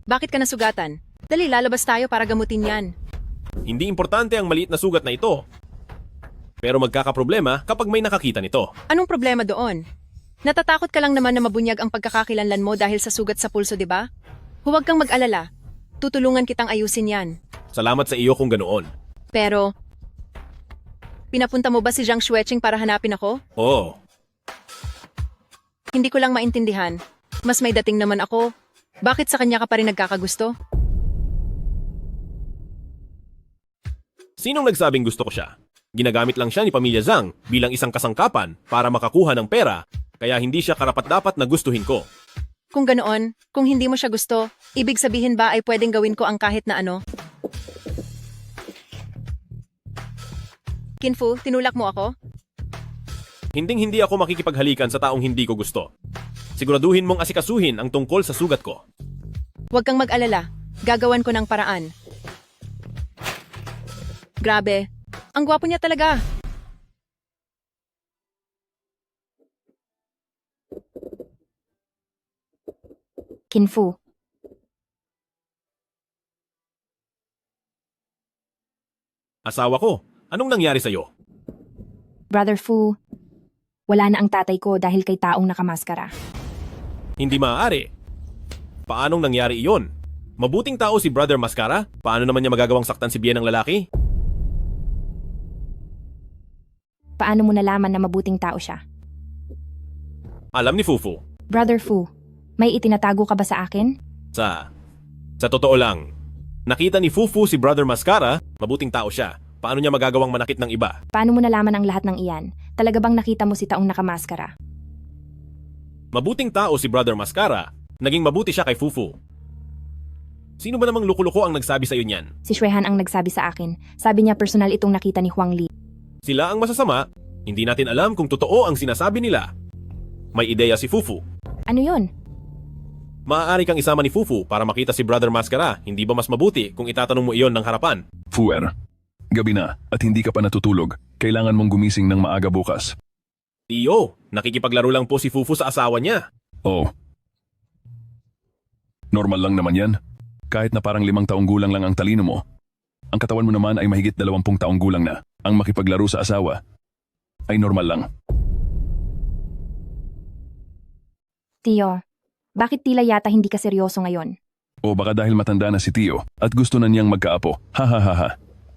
Bakit ka nasugatan? Dali, lalabas tayo para gamutin yan. Hindi importante ang maliit na sugat na ito. Pero magkakaproblema kapag may nakakita nito. Anong problema doon? Natatakot ka lang naman na mabunyag ang pagkakakilanlan mo dahil sa sugat sa pulso, di ba? Huwag kang mag-alala. Tutulungan kitang ayusin yan. Salamat sa iyo kung ganoon. Pero, pinapunta mo ba si Zhang Xueqing para hanapin ako? Oo. Hindi ko lang maintindihan. Mas may dating naman ako. Bakit sa kanya ka pa rin nagkakagusto? Sinong nagsabing gusto ko siya? Ginagamit lang siya ni Pamilya Zhang bilang isang kasangkapan para makakuha ng pera, kaya hindi siya karapat-dapat na gustuhin ko. Kung ganoon, kung hindi mo siya gusto, ibig sabihin ba ay pwedeng gawin ko ang kahit na ano? Kinfu, tinulak mo ako? Hinding-hindi ako makikipaghalikan sa taong hindi ko gusto. Siguraduhin mong asikasuhin ang tungkol sa sugat ko. Huwag kang mag-alala. Gagawan ko ng paraan. Grabe. Ang gwapo niya talaga. Kinfu, Asawa ko, anong nangyari sa'yo? Brother Fu, wala na ang tatay ko dahil kay taong nakamaskara. Hindi maaari. Paanong nangyari iyon? Mabuting tao si Brother Mascara? Paano naman niya magagawang saktan si Bien ng lalaki? Paano mo nalaman na mabuting tao siya? Alam ni Fufu. Brother Fu, may itinatago ka ba sa akin? Sa totoo lang, nakita ni Fufu si Brother Mascara, mabuting tao siya. Paano niya magagawang manakit ng iba? Paano mo nalaman ang lahat ng iyan? Talaga bang nakita mo si taong nakamaskara? Mabuting tao si Brother Mascara, naging mabuti siya kay Fufu. Sino ba namang luko-luko ang nagsabi sa'yo niyan? Si Xuehan ang nagsabi sa akin. Sabi niya personal itong nakita ni Huang Li. Sila ang masasama, hindi natin alam kung totoo ang sinasabi nila. May ideya si Fufu. Ano yon? Maaari kang isama ni Fufu para makita si Brother Mascara. Hindi ba mas mabuti kung itatanong mo iyon ng harapan? Fuer, gabi na at hindi ka pa natutulog. Kailangan mong gumising ng maaga bukas. Tio, nakikipaglaro lang po si Fufu sa asawa niya. Oh. Normal lang naman yan. Kahit na parang 5 taong gulang lang ang talino mo. Ang katawan mo naman ay mahigit 20 taong gulang na. Ang makipaglaro sa asawa ay normal lang. Tio, bakit tila yata hindi ka seryoso ngayon? O baka dahil matanda na si Tio at gusto na niyang magkaapo. Ha ha ha ha.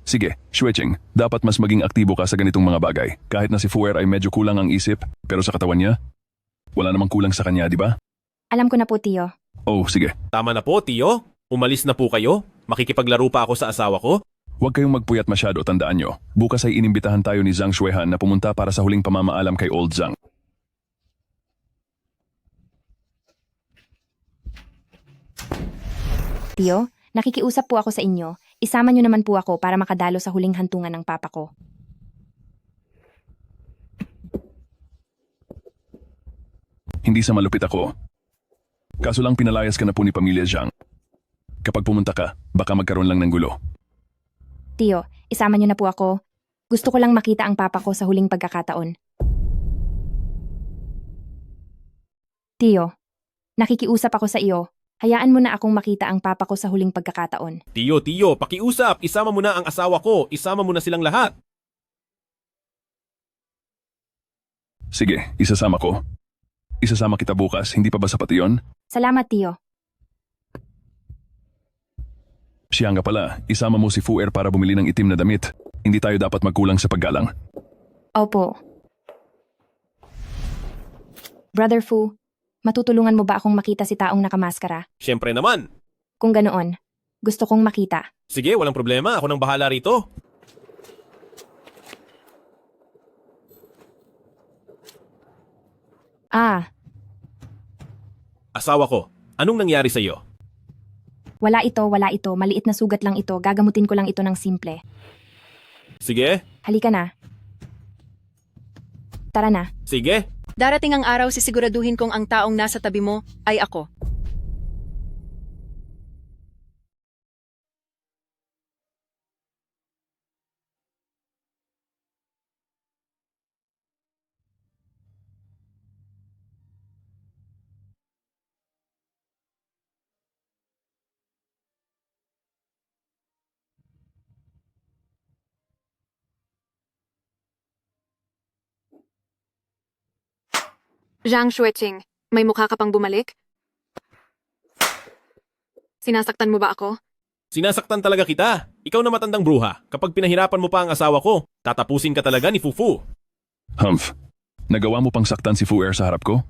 Sige, Xueching, dapat mas maging aktibo ka sa ganitong mga bagay. Kahit na si Fuer ay medyo kulang ang isip, pero sa katawan niya, wala namang kulang sa kanya, di ba? Alam ko na po, Tio. Oh, sige. Tama na po, Tio. Umalis na po kayo. Makikipaglaro pa ako sa asawa ko. Huwag kayong magpuyat masyado, tandaan nyo. Bukas ay inimbitahan tayo ni Zhang Xuehan na pumunta para sa huling pamamaalam kay Old Zhang. Tio, nakikiusap po ako sa inyo. Isama niyo naman po ako para makadalo sa huling hantungan ng papa ko. Hindi sa malupit ako. Kaso lang pinalayas ka na po ni Pamilya Zhang. Kapag pumunta ka, baka magkaroon lang ng gulo. Tio, isama niyo na po ako. Gusto ko lang makita ang papa ko sa huling pagkakataon. Tio, nakikiusap ako sa iyo. Hayaan mo na akong makita ang papa ko sa huling pagkakataon. Tio, pakiusap. Isama mo na ang asawa ko. Isama mo na silang lahat. Sige, isasama ko. Isasama kita bukas, hindi pa ba sapat iyon? Salamat, Tio. Siya nga pala, isama mo si Fuer para bumili ng itim na damit. Hindi tayo dapat magkulang sa paggalang. Opo. Brother Fu, matutulungan mo ba akong makita si taong nakamaskara? Siyempre naman. Kung ganoon, gusto kong makita. Sige, walang problema. Ako nang bahala rito. Ah, Asawa ko, anong nangyari sa iyo? wala ito. Maliit na sugat lang ito. Gagamutin ko lang ito ng simple. Sige, Halika na. Tara na. sige. Darating ang araw sisiguraduhin kong ang taong nasa tabi mo ay ako. Zhang Xueching, may mukha ka pang bumalik? Sinasaktan mo ba ako? Sinasaktan talaga kita. Ikaw na matandang bruha. Kapag pinahirapan mo pa ang asawa ko, tatapusin ka talaga ni Fufu. Humph, nagawa mo pang saktan si Fuer sa harap ko?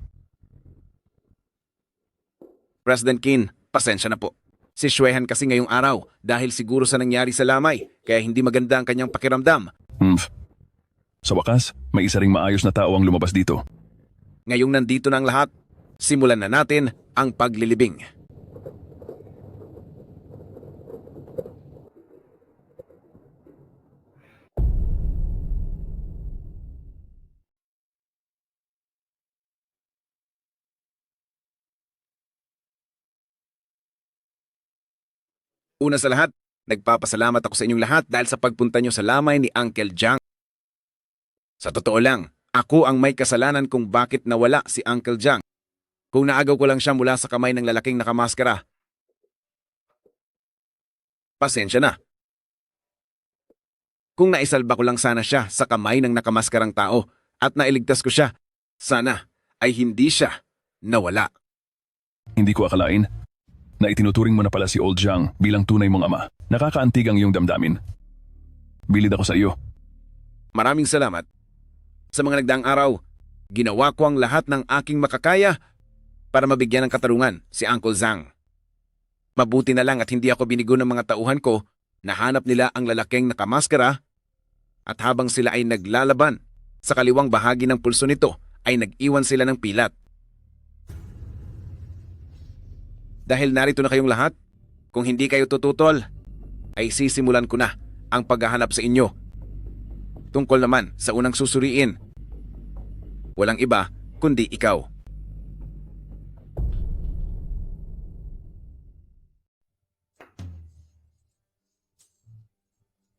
President Qin, pasensya na po. Si Xuehan kasi ngayong araw dahil siguro sa nangyari sa lamay, kaya hindi maganda ang kanyang pakiramdam. Humph. Sa wakas, may isa ring maayos na tao ang lumabas dito. Ngayong nandito na ang lahat, simulan na natin ang paglilibing. Una sa lahat, nagpapasalamat ako sa inyong lahat dahil sa pagpunta nyo sa lamay ni Uncle Zhang. Sa totoo lang, ako ang may kasalanan kung bakit nawala si Uncle Zhang. Kung naagaw ko lang siya mula sa kamay ng lalaking nakamaskara. Pasensya na. Kung naisalba ko lang sana siya sa kamay ng nakamaskarang tao at nailigtas ko siya, sana ay hindi siya nawala. Hindi ko akalain na itinuturing mo na pala si Old Zhang bilang tunay mong ama. Nakakaantig ang iyong damdamin. Bilid ako sa iyo. Maraming salamat. Sa mga nagdaang araw, ginawa ko ang lahat ng aking makakaya para mabigyan ng katarungan si Uncle Zhang. Mabuti na lang at hindi ako binigo ng mga tauhan ko. Nahanap nila ang lalaking nakamaskara at habang sila ay naglalaban sa kaliwang bahagi ng pulso nito ay nag-iwan sila ng pilat. Dahil narito na kayong lahat, kung hindi kayo tututol, ay sisimulan ko na ang paghahanap sa inyo. Tungkol naman sa unang susuriin, walang iba kundi ikaw.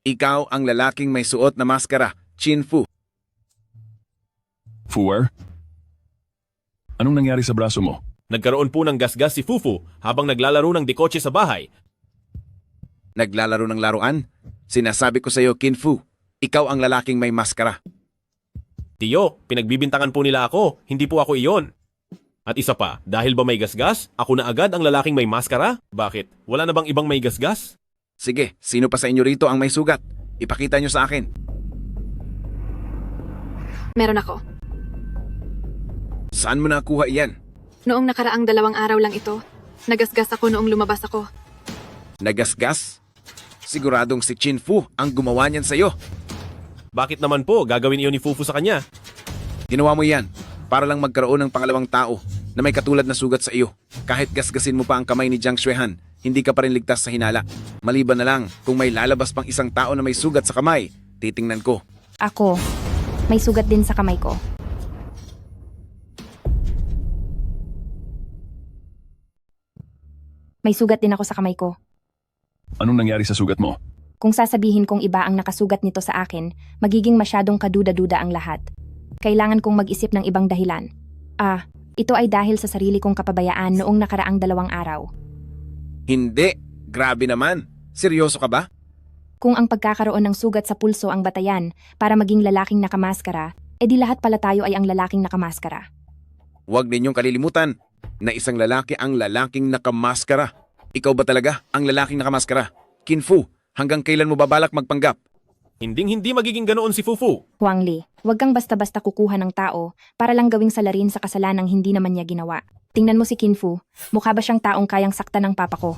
Ikaw ang lalaking may suot na maskara, Chin Fu. Fuer? Anong nangyari sa braso mo? Nagkaroon po ng gasgas si Fufu habang naglalaro ng dekotse sa bahay. Naglalaro ng laruan? Sinasabi ko sa iyo, Kin Fu, ikaw ang lalaking may maskara. Tiyo, pinagbibintangan po nila ako, hindi po ako iyon. At isa pa, dahil ba may gasgas, ako na agad ang lalaking may maskara? Bakit? Wala na bang ibang may gasgas? Sige, sino pa sa inyo rito ang may sugat? Ipakita nyo sa akin. Meron ako. Saan mo nakuha iyan? Noong nakaraang 2 araw lang ito, nagasgas ako noong lumabas ako. Nagasgas? Siguradong si Chin Fu ang gumawa niyan sa'yo. Bakit naman po gagawin iyon ni Fufu sa kanya? Ginawa mo yan para lang magkaroon ng pangalawang tao na may katulad na sugat sa iyo. Kahit gasgasin mo pa ang kamay ni Jiang Xuehan, hindi ka pa rin ligtas sa hinala. Maliban na lang kung may lalabas pang isang tao na may sugat sa kamay, titingnan ko. Ako, may sugat din sa kamay ko. May sugat din ako sa kamay ko. Anong nangyari sa sugat mo? Kung sasabihin kong iba ang nakasugat nito sa akin, magiging masyadong kaduda-duda ang lahat. Kailangan kong mag-isip ng ibang dahilan. Ito ay dahil sa sarili kong kapabayaan noong nakaraang 2 araw. Hindi, grabe naman. Seryoso ka ba? Kung ang pagkakaroon ng sugat sa pulso ang batayan para maging lalaking nakamaskara, edi lahat pala tayo ay ang lalaking nakamaskara. Huwag ninyong kalilimutan na isang lalaki ang lalaking nakamaskara. Ikaw ba talaga ang lalaking nakamaskara? Kin Fu, hanggang kailan mo babalak magpanggap? Hinding-hindi magiging ganoon si Fufu. Huang Li, huwag kang basta-basta kukuha ng tao para lang gawing salarin sa kasalanang hindi naman niya ginawa. Tingnan mo si Kin Fu, mukha ba siyang taong kayang saktan ng papa ko?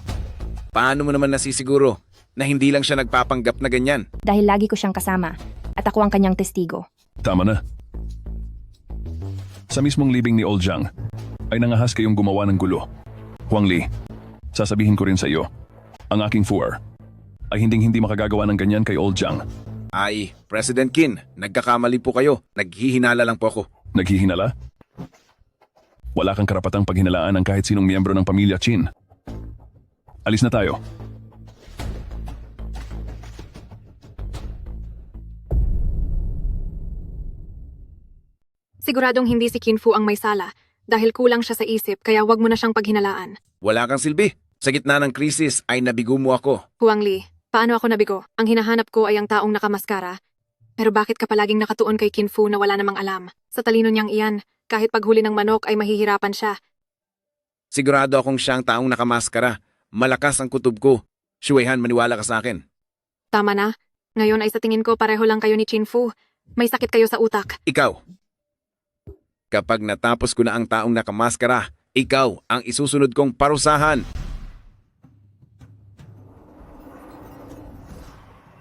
Paano mo naman nasisiguro na hindi lang siya nagpapanggap na ganyan? Dahil lagi ko siyang kasama at ako ang kanyang testigo. Tama na. Sa mismong libing ni Old Jiang, ay nangahas kayong gumawa ng gulo. Huang Li, sasabihin ko rin sa iyo, ang aking Fuer ay hindi makagagawa ng ganyan kay Old Jiang. Ay, President Qin, nagkakamali po kayo. Naghihinala lang po ako. Naghihinala? Wala kang karapatang paghinalaan ng kahit sinong miyembro ng pamilya Qin. Alis na tayo. Siguradong hindi si Kin Fu ang may sala dahil kulang siya sa isip kaya wag mo na siyang paghinalaan. Wala kang silbi. Sa gitna ng krisis ay nabigo mo ako. Huang Li, paano ako nabigo? Ang hinahanap ko ay ang taong nakamaskara. Pero bakit ka palaging nakatuon kay Kin Fu na wala namang alam? Sa talino niyang iyan, kahit paghuli ng manok ay mahihirapan siya. Sigurado akong siya ang taong nakamaskara. Malakas ang kutob ko. Xuehan, maniwala ka sa akin. Tama na. Ngayon ay sa tingin ko pareho lang kayo ni Chin Fu. May sakit kayo sa utak. Ikaw. Kapag natapos ko na ang taong nakamaskara, ikaw ang isusunod kong parusahan.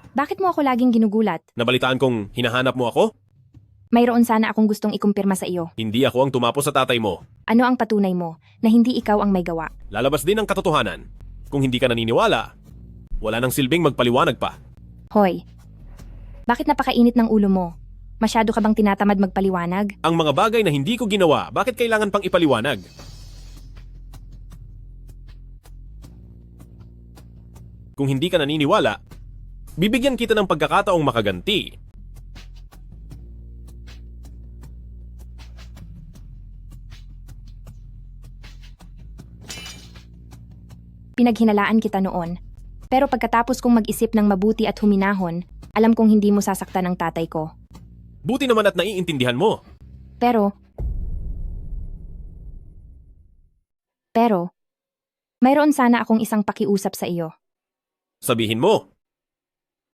Bakit mo ako laging ginugulat? Nabalitaan kong hinahanap mo ako? Mayroon sana akong gustong ikumpirma sa iyo. Hindi ako ang tumapos sa tatay mo. Ano ang patunay mo na hindi ikaw ang may gawa? Lalabas din ang katotohanan. Kung hindi ka naniniwala, wala nang silbing magpaliwanag pa. Hoy, bakit napakainit ng ulo mo? Masyado ka bang tinatamad magpaliwanag? Ang mga bagay na hindi ko ginawa, bakit kailangan pang ipaliwanag? Kung hindi ka naniniwala, bibigyan kita ng pagkakataong makaganti. Pinaghinalaan kita noon. Pero pagkatapos kong mag-isip ng mabuti at huminahon, alam kong hindi mo sasaktan ang tatay ko. Buti naman at naiintindihan mo. Pero, mayroon sana akong isang pakiusap sa iyo. Sabihin mo.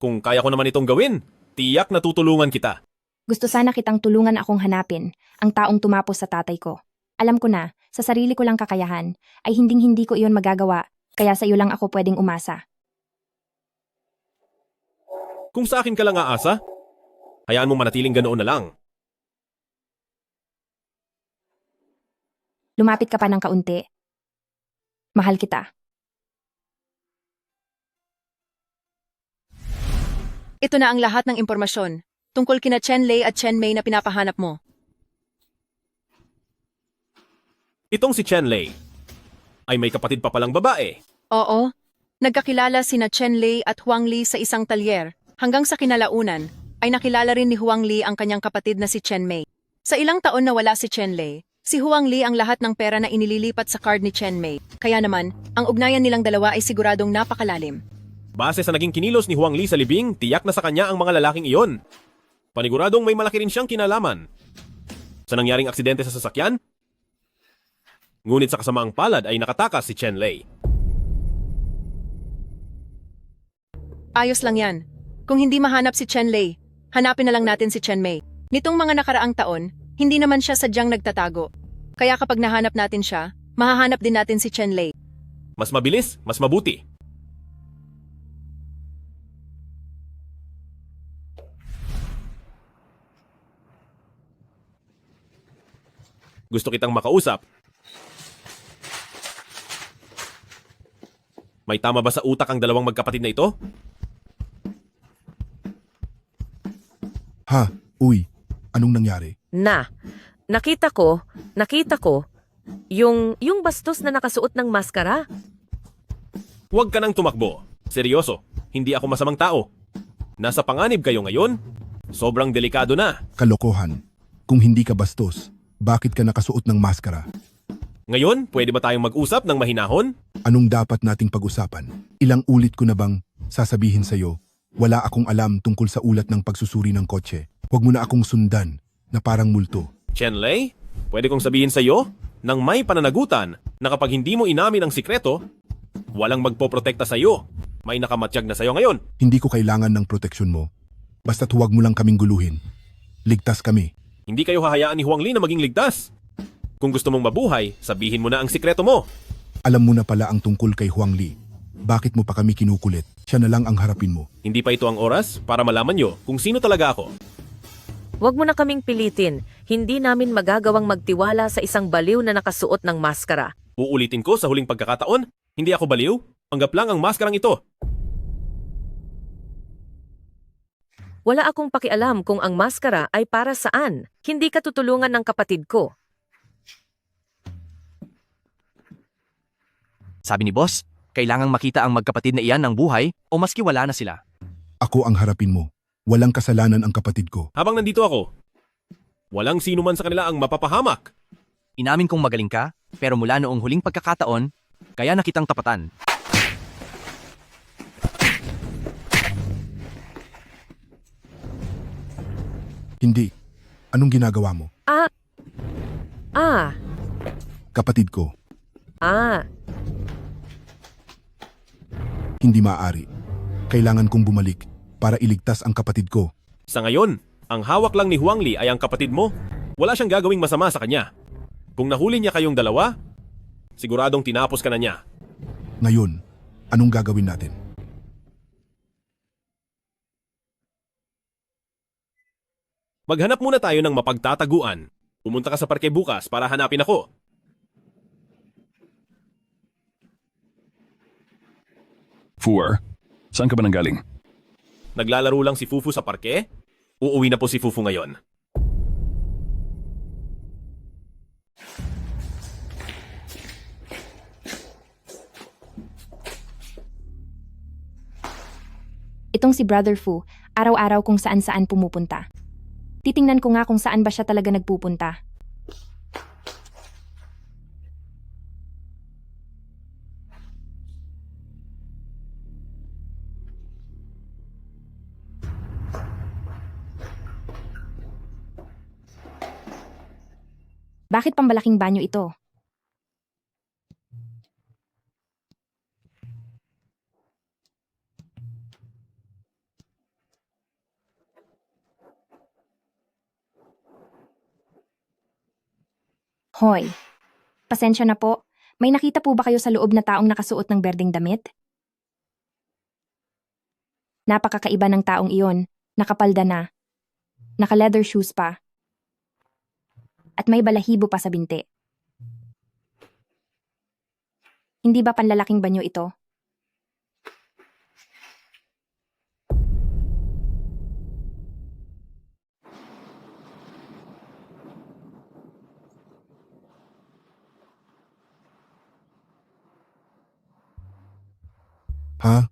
Kung kaya ko naman itong gawin, tiyak na tutulungan kita. Gusto sana kitang tulungan akong hanapin ang taong tumapos sa tatay ko. Alam ko na, sa sarili ko lang kakayahan, ay hinding-hindi ko iyon magagawa, kaya sa iyo lang ako pwedeng umasa. Kung sa akin ka lang aasa, hayaan mo manatiling ganoon na lang. Lumapit ka pa ng kaunti. Mahal kita. Ito na ang lahat ng impormasyon tungkol kina Chen Lei at Chen Mei na pinapahanap mo. Itong si Chen Lei ay may kapatid pa palang babae. Oo, nagkakilala sina Chen Lei at Huang Li sa isang talyer. Hanggang sa kinalaunan, ay nakilala rin ni Huang Li ang kanyang kapatid na si Chen Mei. Sa ilang taon na wala si Chen Lei, si Huang Li ang lahat ng pera na inililipat sa card ni Chen Mei. Kaya naman, ang ugnayan nilang dalawa ay siguradong napakalalim. Base sa naging kinilos ni Huang Li sa libing, tiyak na sa kanya ang mga lalaking iyon. Paniguradong may malaki rin siyang kinalaman. Sa nangyaring aksidente sa sasakyan, ngunit sa kasamaang palad ay nakatakas si Chen Lei. Ayos lang yan. Kung hindi mahanap si Chen Lei, hanapin na lang natin si Chen Mei. Nitong mga nakaraang taon, hindi naman siya sadyang nagtatago. Kaya kapag nahanap natin siya, mahahanap din natin si Chen Lei. Mas mabilis, mas mabuti. Gusto kitang makausap. May tama ba sa utak ang dalawang magkapatid na ito? Ha, uy, anong nangyari? Nakita ko, yung bastos na nakasuot ng maskara. Huwag ka nang tumakbo. Seryoso, hindi ako masamang tao. Nasa panganib kayo ngayon? Sobrang delikado na. Kalokohan. Kung hindi ka bastos, bakit ka nakasuot ng maskara? Ngayon, pwede ba tayong mag-usap ng mahinahon? Anong dapat nating pag-usapan? Ilang ulit ko na bang sasabihin sa'yo, wala akong alam tungkol sa ulat ng pagsusuri ng kotse. Huwag mo na akong sundan na parang multo. Chen Lei, pwede kong sabihin sa iyo nang may pananagutan na kapag hindi mo inamin ang sikreto, walang magpoprotekta sa iyo. May nakamatyag na sa iyo ngayon. Hindi ko kailangan ng proteksyon mo. Basta't huwag mo lang kaming guluhin. Ligtas kami. Hindi kayo hahayaan ni Huang Li na maging ligtas. Kung gusto mong mabuhay, sabihin mo na ang sikreto mo. Alam mo na pala ang tungkol kay Huang Li. Bakit mo pa kami kinukulit? Siya na lang ang harapin mo. Hindi pa ito ang oras para malaman nyo kung sino talaga ako. Huwag mo na kaming pilitin. Hindi namin magagawang magtiwala sa isang baliw na nakasuot ng maskara. Uulitin ko sa huling pagkakataon, hindi ako baliw. Panggap lang ang maskarang ito. Wala akong pakialam kung ang maskara ay para saan. Hindi ka tutulungan ng kapatid ko. Sabi ni boss, kailangang makita ang magkapatid na iyan ng buhay o maski wala na sila. Ako ang harapin mo. Walang kasalanan ang kapatid ko. Habang nandito ako, walang sino man sa kanila ang mapapahamak. Inamin kong magaling ka, pero mula noong huling pagkakataon, kaya na kitang tapatan. Hindi. Anong ginagawa mo? Kapatid ko. Hindi maaari. Kailangan kong bumalik para iligtas ang kapatid ko. Sa ngayon, ang hawak lang ni Huang Li ay ang kapatid mo. Wala siyang gagawing masama sa kanya. Kung nahuli niya kayong dalawa, siguradong tinapos ka na niya. Ngayon, anong gagawin natin? Maghanap muna tayo ng mapagtataguan. Pumunta ka sa parke bukas para hanapin ako. Four, saan ka ba nanggaling? Naglalaro lang si Fufu sa parke? Uuwi na po si Fufu ngayon. Itong si Brother Fu, araw-araw kung saan-saan pumupunta. Titingnan ko nga kung saan ba siya talaga nagpupunta. Bakit pambalaking banyo ito? Hoy, pasensya na po. May nakita po ba kayo sa loob na taong nakasuot ng berdeng damit? Napakakaiba ng taong iyon. Nakapalda na. Naka-leather shoes pa. At may balahibo pa sa binti. Hindi ba panlalaking banyo ito? Ha?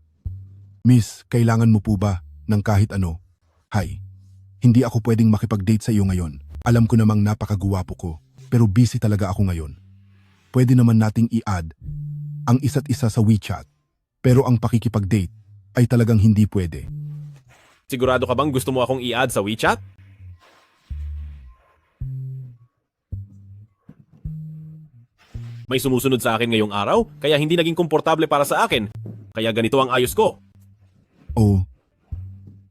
Miss, kailangan mo po ba? ng kahit ano. Hay, hindi ako pwedeng makipag-date sa iyo ngayon. Alam ko namang napakagwapo ko, pero busy talaga ako ngayon. Pwede naman nating i-add ang isa't isa sa WeChat, pero ang pakikipag-date ay talagang hindi pwede. Sigurado ka bang gusto mo akong i-add sa WeChat? May sumusunod sa akin ngayong araw, kaya hindi naging komportable para sa akin. Kaya ganito ang ayos ko. Oh,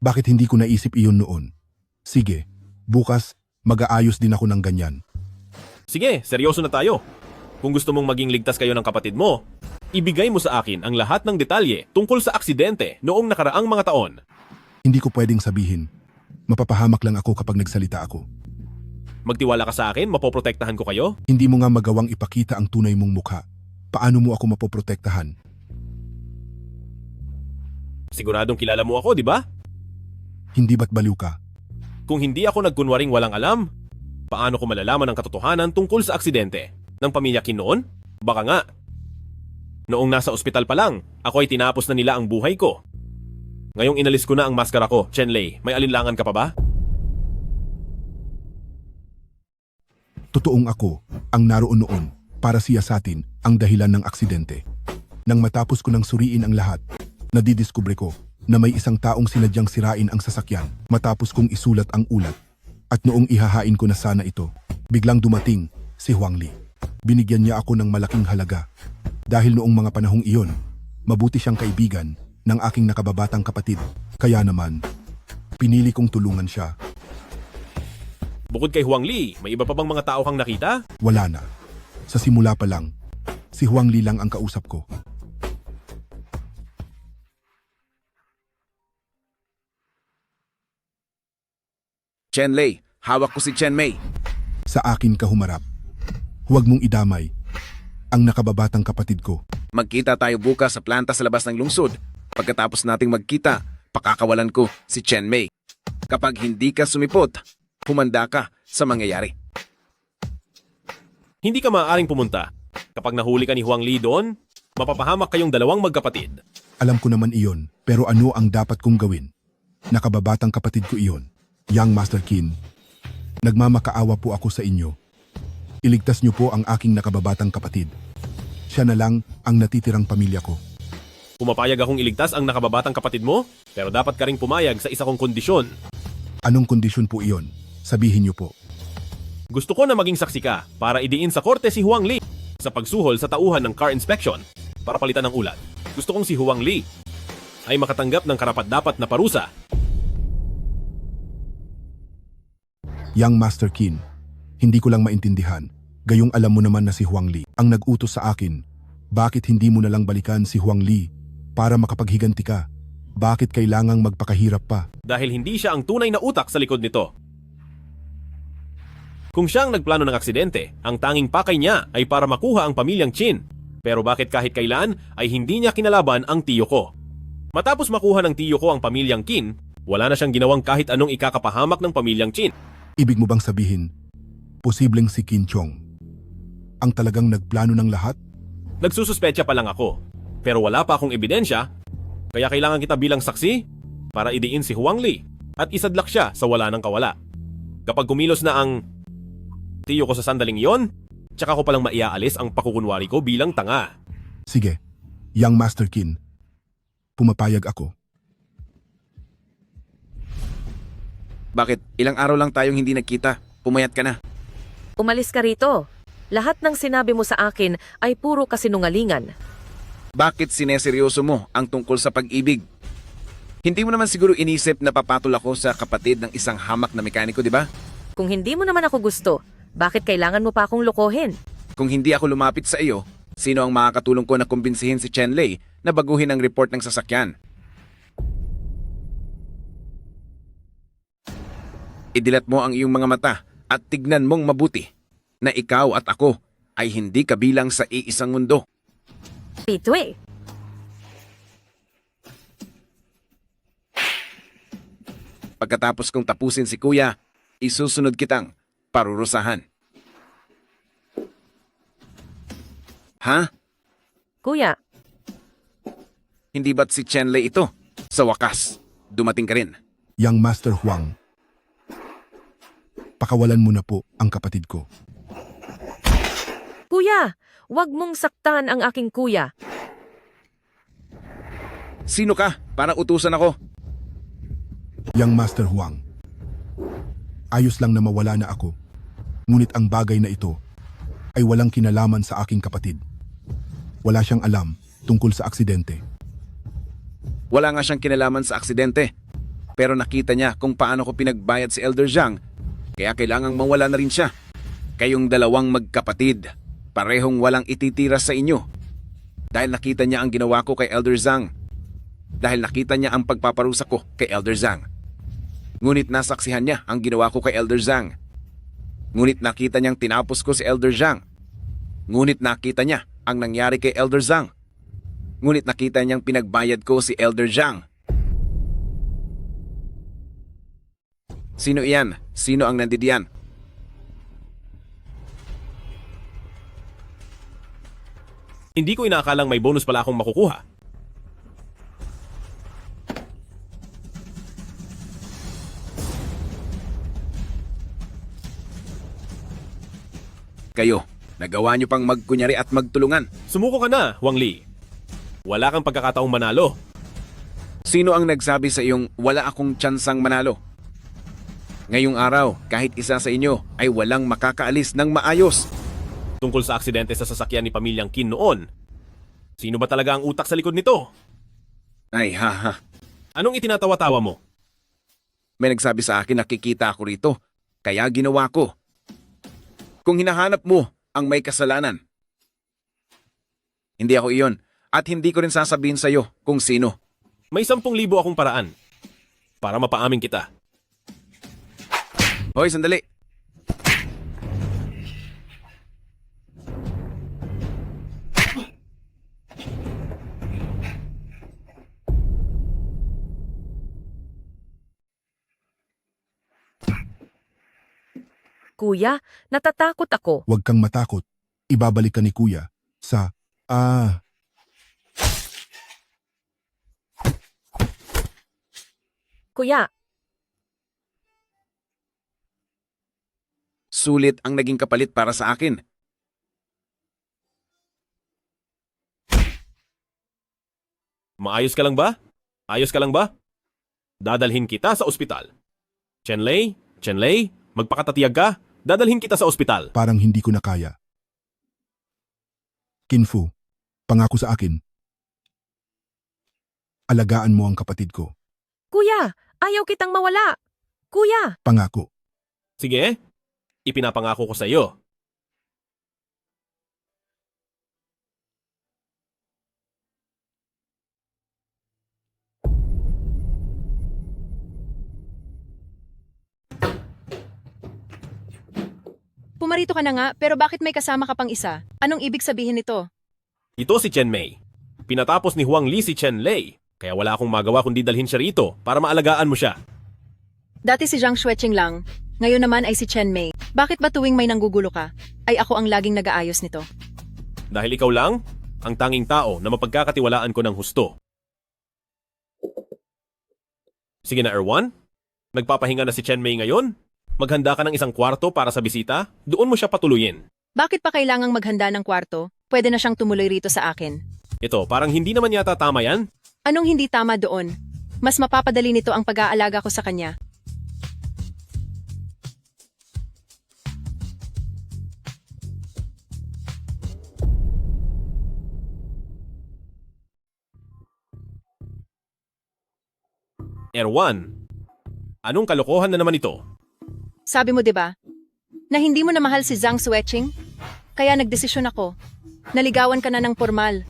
bakit hindi ko naisip iyon noon? Sige, bukas mag-aayos din ako ng ganyan. Sige, seryoso na tayo. Kung gusto mong maging ligtas kayo ng kapatid mo, ibigay mo sa akin ang lahat ng detalye tungkol sa aksidente noong nakaraang mga taon. Hindi ko pwedeng sabihin. Mapapahamak lang ako kapag nagsalita ako. Magtiwala ka sa akin, mapoprotektahan ko kayo. Hindi mo nga magawang ipakita ang tunay mong mukha. Paano mo ako mapoprotektahan? Siguradong kilala mo ako, di ba? Hindi ba't baliw ka? Kung hindi ako nagkunwaring walang alam, paano ko malalaman ang katotohanan tungkol sa aksidente? Ng pamilya Qin noon? Baka nga. Noong nasa ospital pa lang, ako ay tinapos na nila ang buhay ko. Ngayong inalis ko na ang maskara ko, Chen Lei, may alinlangan ka pa ba? Totoong ako ang naroon noon para siyasatin ang dahilan ng aksidente. Nang matapos ko nang suriin ang lahat, nadidiskubre ko na may isang taong sinadyang sirain ang sasakyan matapos kong isulat ang ulat. At noong ihahain ko na sana ito, biglang dumating si Huang Li. Binigyan niya ako ng malaking halaga. Dahil noong mga panahong iyon, mabuti siyang kaibigan ng aking nakababatang kapatid. Kaya naman, pinili kong tulungan siya. Bukod kay Huang Li, may iba pa bang mga tao kang nakita? Wala na. Sa simula pa lang, si Huang Li lang ang kausap ko. Chen Lei, hawak ko si Chen Mei. Sa akin ka humarap. Huwag mong idamay ang nakababatang kapatid ko. Magkita tayo bukas sa planta sa labas ng lungsod. Pagkatapos nating magkita, pakakawalan ko si Chen Mei. Kapag hindi ka sumipot, humanda ka sa mangyayari. Hindi ka maaaring pumunta. Kapag nahuli ka ni Huang Li doon, mapapahamak kayong dalawang magkapatid. Alam ko naman iyon, pero ano ang dapat kong gawin? Nakababatang kapatid ko iyon, Young Master Qin. Nagmamakaawa po ako sa inyo. Iligtas niyo po ang aking nakababatang kapatid. Siya na lang ang natitirang pamilya ko. Pumapayag akong iligtas ang nakababatang kapatid mo, pero dapat ka ring pumayag sa isa kong kondisyon. Anong kondisyon po iyon? Sabihin niyo po. Gusto ko na maging saksi ka para idiin sa korte si Huang Li sa pagsuhol sa tauhan ng car inspection para palitan ng ulat. Gusto kong si Huang Li ay makatanggap ng karapat-dapat na parusa. Young Master Qin, hindi ko lang maintindihan. Gayong alam mo naman na si Huang Li ang nag-utos sa akin. Bakit hindi mo na lang balikan si Huang Li para makapaghiganti ka? Bakit kailangang magpakahirap pa? Dahil hindi siya ang tunay na utak sa likod nito. Kung siyang nagplano ng aksidente, ang tanging pakay niya ay para makuha ang pamilyang Qin. Pero bakit kahit kailan ay hindi niya kinalaban ang tiyo ko? Matapos makuha ng tiyo ko ang pamilyang Qin, wala na siyang ginawang kahit anong ikakapahamak ng pamilyang Qin. Ibig mo bang sabihin, posibleng si Qin Chong ang talagang nagplano ng lahat? Nagsususpetsa pa lang ako, pero wala pa akong ebidensya, kaya kailangan kita bilang saksi para idiin si Huang Li at isadlak siya sa wala ng kawala. Kapag kumilos na ang tiyo ko sa sandaling iyon, tsaka ko palang maiaalis ang pakukunwari ko bilang tanga. Sige, Young Master Qin, pumapayag ako. Bakit? Ilang araw lang tayong hindi nagkita. Pumayat ka na. Umalis ka rito. Lahat ng sinabi mo sa akin ay puro kasinungalingan. Bakit sineseryoso mo ang tungkol sa pag-ibig? Hindi mo naman siguro inisip na papatol ako sa kapatid ng isang hamak na mekaniko, di ba? Kung hindi mo naman ako gusto, bakit kailangan mo pa akong lokohin? Kung hindi ako lumapit sa iyo, sino ang makakatulong ko na kumbinsihin si Chen Lei na baguhin ang report ng sasakyan? Idilat mo ang iyong mga mata at tignan mong mabuti na ikaw at ako ay hindi kabilang sa iisang mundo. Dito eh. Pagkatapos kong tapusin si Kuya, isusunod kitang parurusahan. Ha? Kuya, Hindi ba't si Chen Lei ito? Sa wakas, dumating ka rin. Yang Master Huang, pakawalan mo na po ang kapatid ko. Kuya, wag mong saktan ang aking kuya. Sino ka? Para utusan ako. Yang Master Huang, ayos lang na mawala na ako. Ngunit ang bagay na ito ay walang kinalaman sa aking kapatid. Wala siyang alam tungkol sa aksidente. Wala nga siyang kinalaman sa aksidente. Pero nakita niya kung paano ko pinagbayad si Elder Zhang. Kaya kailangang mawala na rin siya. Kayong dalawang magkapatid, parehong walang ititira sa inyo. Dahil nakita niya ang ginawa ko kay Elder Zhang. Dahil nakita niya ang pagpaparusa ko kay Elder Zhang. Ngunit nasaksihan niya ang ginawa ko kay Elder Zhang. Ngunit nakita niyang tinapos ko si Elder Zhang. Ngunit nakita niya ang nangyari kay Elder Zhang. Ngunit nakita niyang pinagbayad ko si Elder Zhang. Sino iyan? Sino ang nandidiyan? Hindi ko inaakalang may bonus pala akong makukuha. Kayo, nagawa niyo pang magkunyari at magtulungan. Sumuko ka na, Wang Li. Wala kang pagkakataong manalo. Sino ang nagsabi sa iyong wala akong tsansang manalo? Ngayong araw, kahit isa sa inyo ay walang makakaalis ng maayos. Tungkol sa aksidente sa sasakyan ni Pamilyang Qin noon. Sino ba talaga ang utak sa likod nito? Ay haha, Anong itinatawa-tawa mo? may nagsabi sa akin nakikita ako rito, kaya ginawa ko. Kung hinahanap mo ang may kasalanan, hindi ako iyon at hindi ko rin sasabihin sa iyo kung sino. May 10,000 akong paraan para mapaamin kita. Hoy, sandali. Kuya, natatakot ako. Huwag kang matakot. Ibabalik ka ni Kuya sa... Kuya, Sulit ang naging kapalit para sa akin. Maayos ka lang ba? Ayos ka lang ba? Dadalhin kita sa ospital. Chenlei, magpakatatiyag ka. Dadalhin kita sa ospital. Parang hindi ko na kaya. Kinfu, pangako sa akin. Alagaan mo ang kapatid ko. kuya, ayaw kitang mawala. Kuya, Pangako. Sige, ipinapangako ko sa iyo. Pumarito ka na nga, pero bakit may kasama ka pang isa? Anong ibig sabihin nito? Ito si Chen Mei. Pinatapos ni Huang Li si Chen Lei. Kaya wala akong magawa kundi dalhin siya rito para maalagaan mo siya. Dati si Zhang Xueqing lang, ngayon naman ay si Chen Mei. Bakit ba tuwing may nanggugulo ka, ay ako ang laging nag-aayos nito? Dahil ikaw lang, ang tanging tao na mapagkakatiwalaan ko ng husto. Sige na, Erwan. Nagpapahinga na si Chen Mei ngayon? Maghanda ka ng isang kwarto para sa bisita? Doon mo siya patuluyin. Bakit pa kailangang maghanda ng kwarto? Pwede na siyang tumuloy rito sa akin. Ito, parang hindi naman yata tama yan. Anong hindi tama doon? Mas mapapadali nito ang pag-aalaga ko sa kanya. Erwan, anong kalokohan na naman ito? Sabi mo 'di ba? Na hindi mo na mahal si Zhang Xueqing? Kaya nagdesisyon ako. Naligawan ka na ng formal.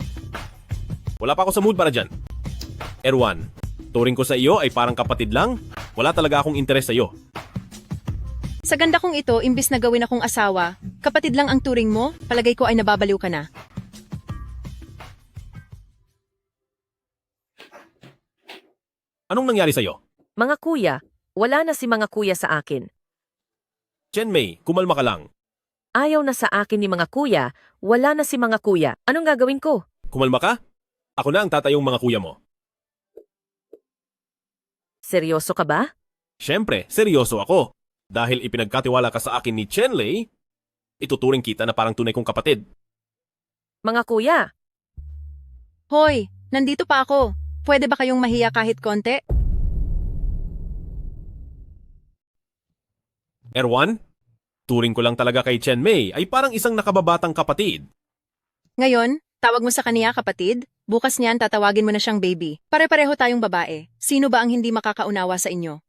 Wala pa ako sa mood para dyan. Erwan, turing ko sa iyo ay parang kapatid lang. Wala talaga akong interes sa iyo. Sa ganda kong ito, imbis na gawin akong asawa, kapatid lang ang turing mo, palagay ko ay nababaliw ka na. Anong nangyari sa iyo? mga kuya, wala na si mga kuya sa akin. Chen Mei, kumalma ka lang. Ayaw na sa akin ni mga kuya, wala na si mga kuya. Anong gagawin ko? Kumalma ka? Ako na ang tatayong mga kuya mo. Seryoso ka ba? Siyempre, seryoso ako. Dahil ipinagkatiwala ka sa akin ni Chenlei, ituturing kita na parang tunay kong kapatid. Mga kuya, Hoy, nandito pa ako. Pwede ba kayong mahiya kahit konti? Erwan, turing ko lang talaga kay Chen Mei ay parang isang nakababatang kapatid. Ngayon, tawag mo sa kaniya kapatid. Bukas niyan tatawagin mo na siyang baby. Pare-pareho tayong babae. Sino ba ang hindi makakaunawa sa inyo?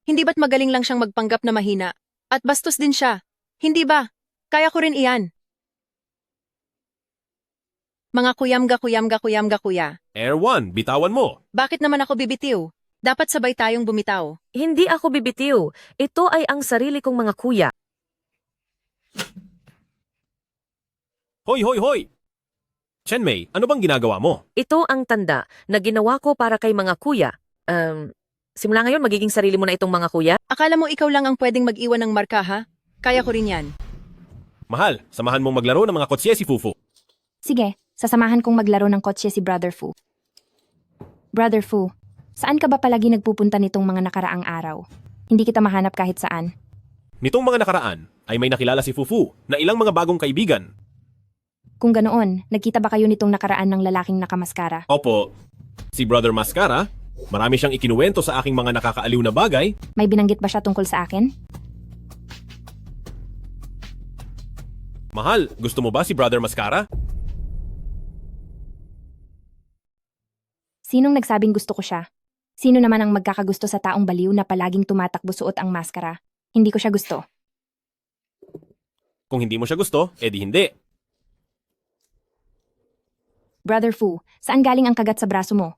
Hindi ba't magaling lang siyang magpanggap na mahina? At bastos din siya. Hindi ba? Kaya ko rin iyan. Mga kuyam-ga kuya. Erwan, bitawan mo. Bakit naman ako bibitiw? Dapat sabay tayong bumitaw. hindi ako bibitiw. Ito ay ang sarili kong mga kuya. Hoy, hoy, hoy! Chen Mei, ano bang ginagawa mo? Ito ang tanda na ginawa ko para kay mga kuya. Simula ngayon magiging sarili mo na itong mga kuya? Akala mo ikaw lang ang pwedeng mag-iwan ng marka, ha? Kaya ko rin yan. Mahal, samahan mong maglaro ng mga kotse si Fufu. Sige, sasamahan kong maglaro ng kotse si Brother Fu. Brother Fu, saan ka ba palagi nagpupunta nitong mga nakaraang araw? Hindi kita mahanap kahit saan. Nitong mga nakaraan ay may nakilala si Fufu na ilang mga bagong kaibigan. Kung ganoon, nagkita ba kayo nitong nakaraan ng lalaking nakamaskara? Opo, si Brother Mascara, marami siyang ikinuwento sa aking mga nakakaaliw na bagay. May binanggit ba siya tungkol sa akin? Mahal, gusto mo ba si Brother Mascara? Sinong nagsabing gusto ko siya? Sino naman ang magkakagusto sa taong baliw na palaging tumatakbo suot ang maskara? Hindi ko siya gusto. Kung hindi mo siya gusto, edi hindi. Brother Fu, saan galing ang kagat sa braso mo?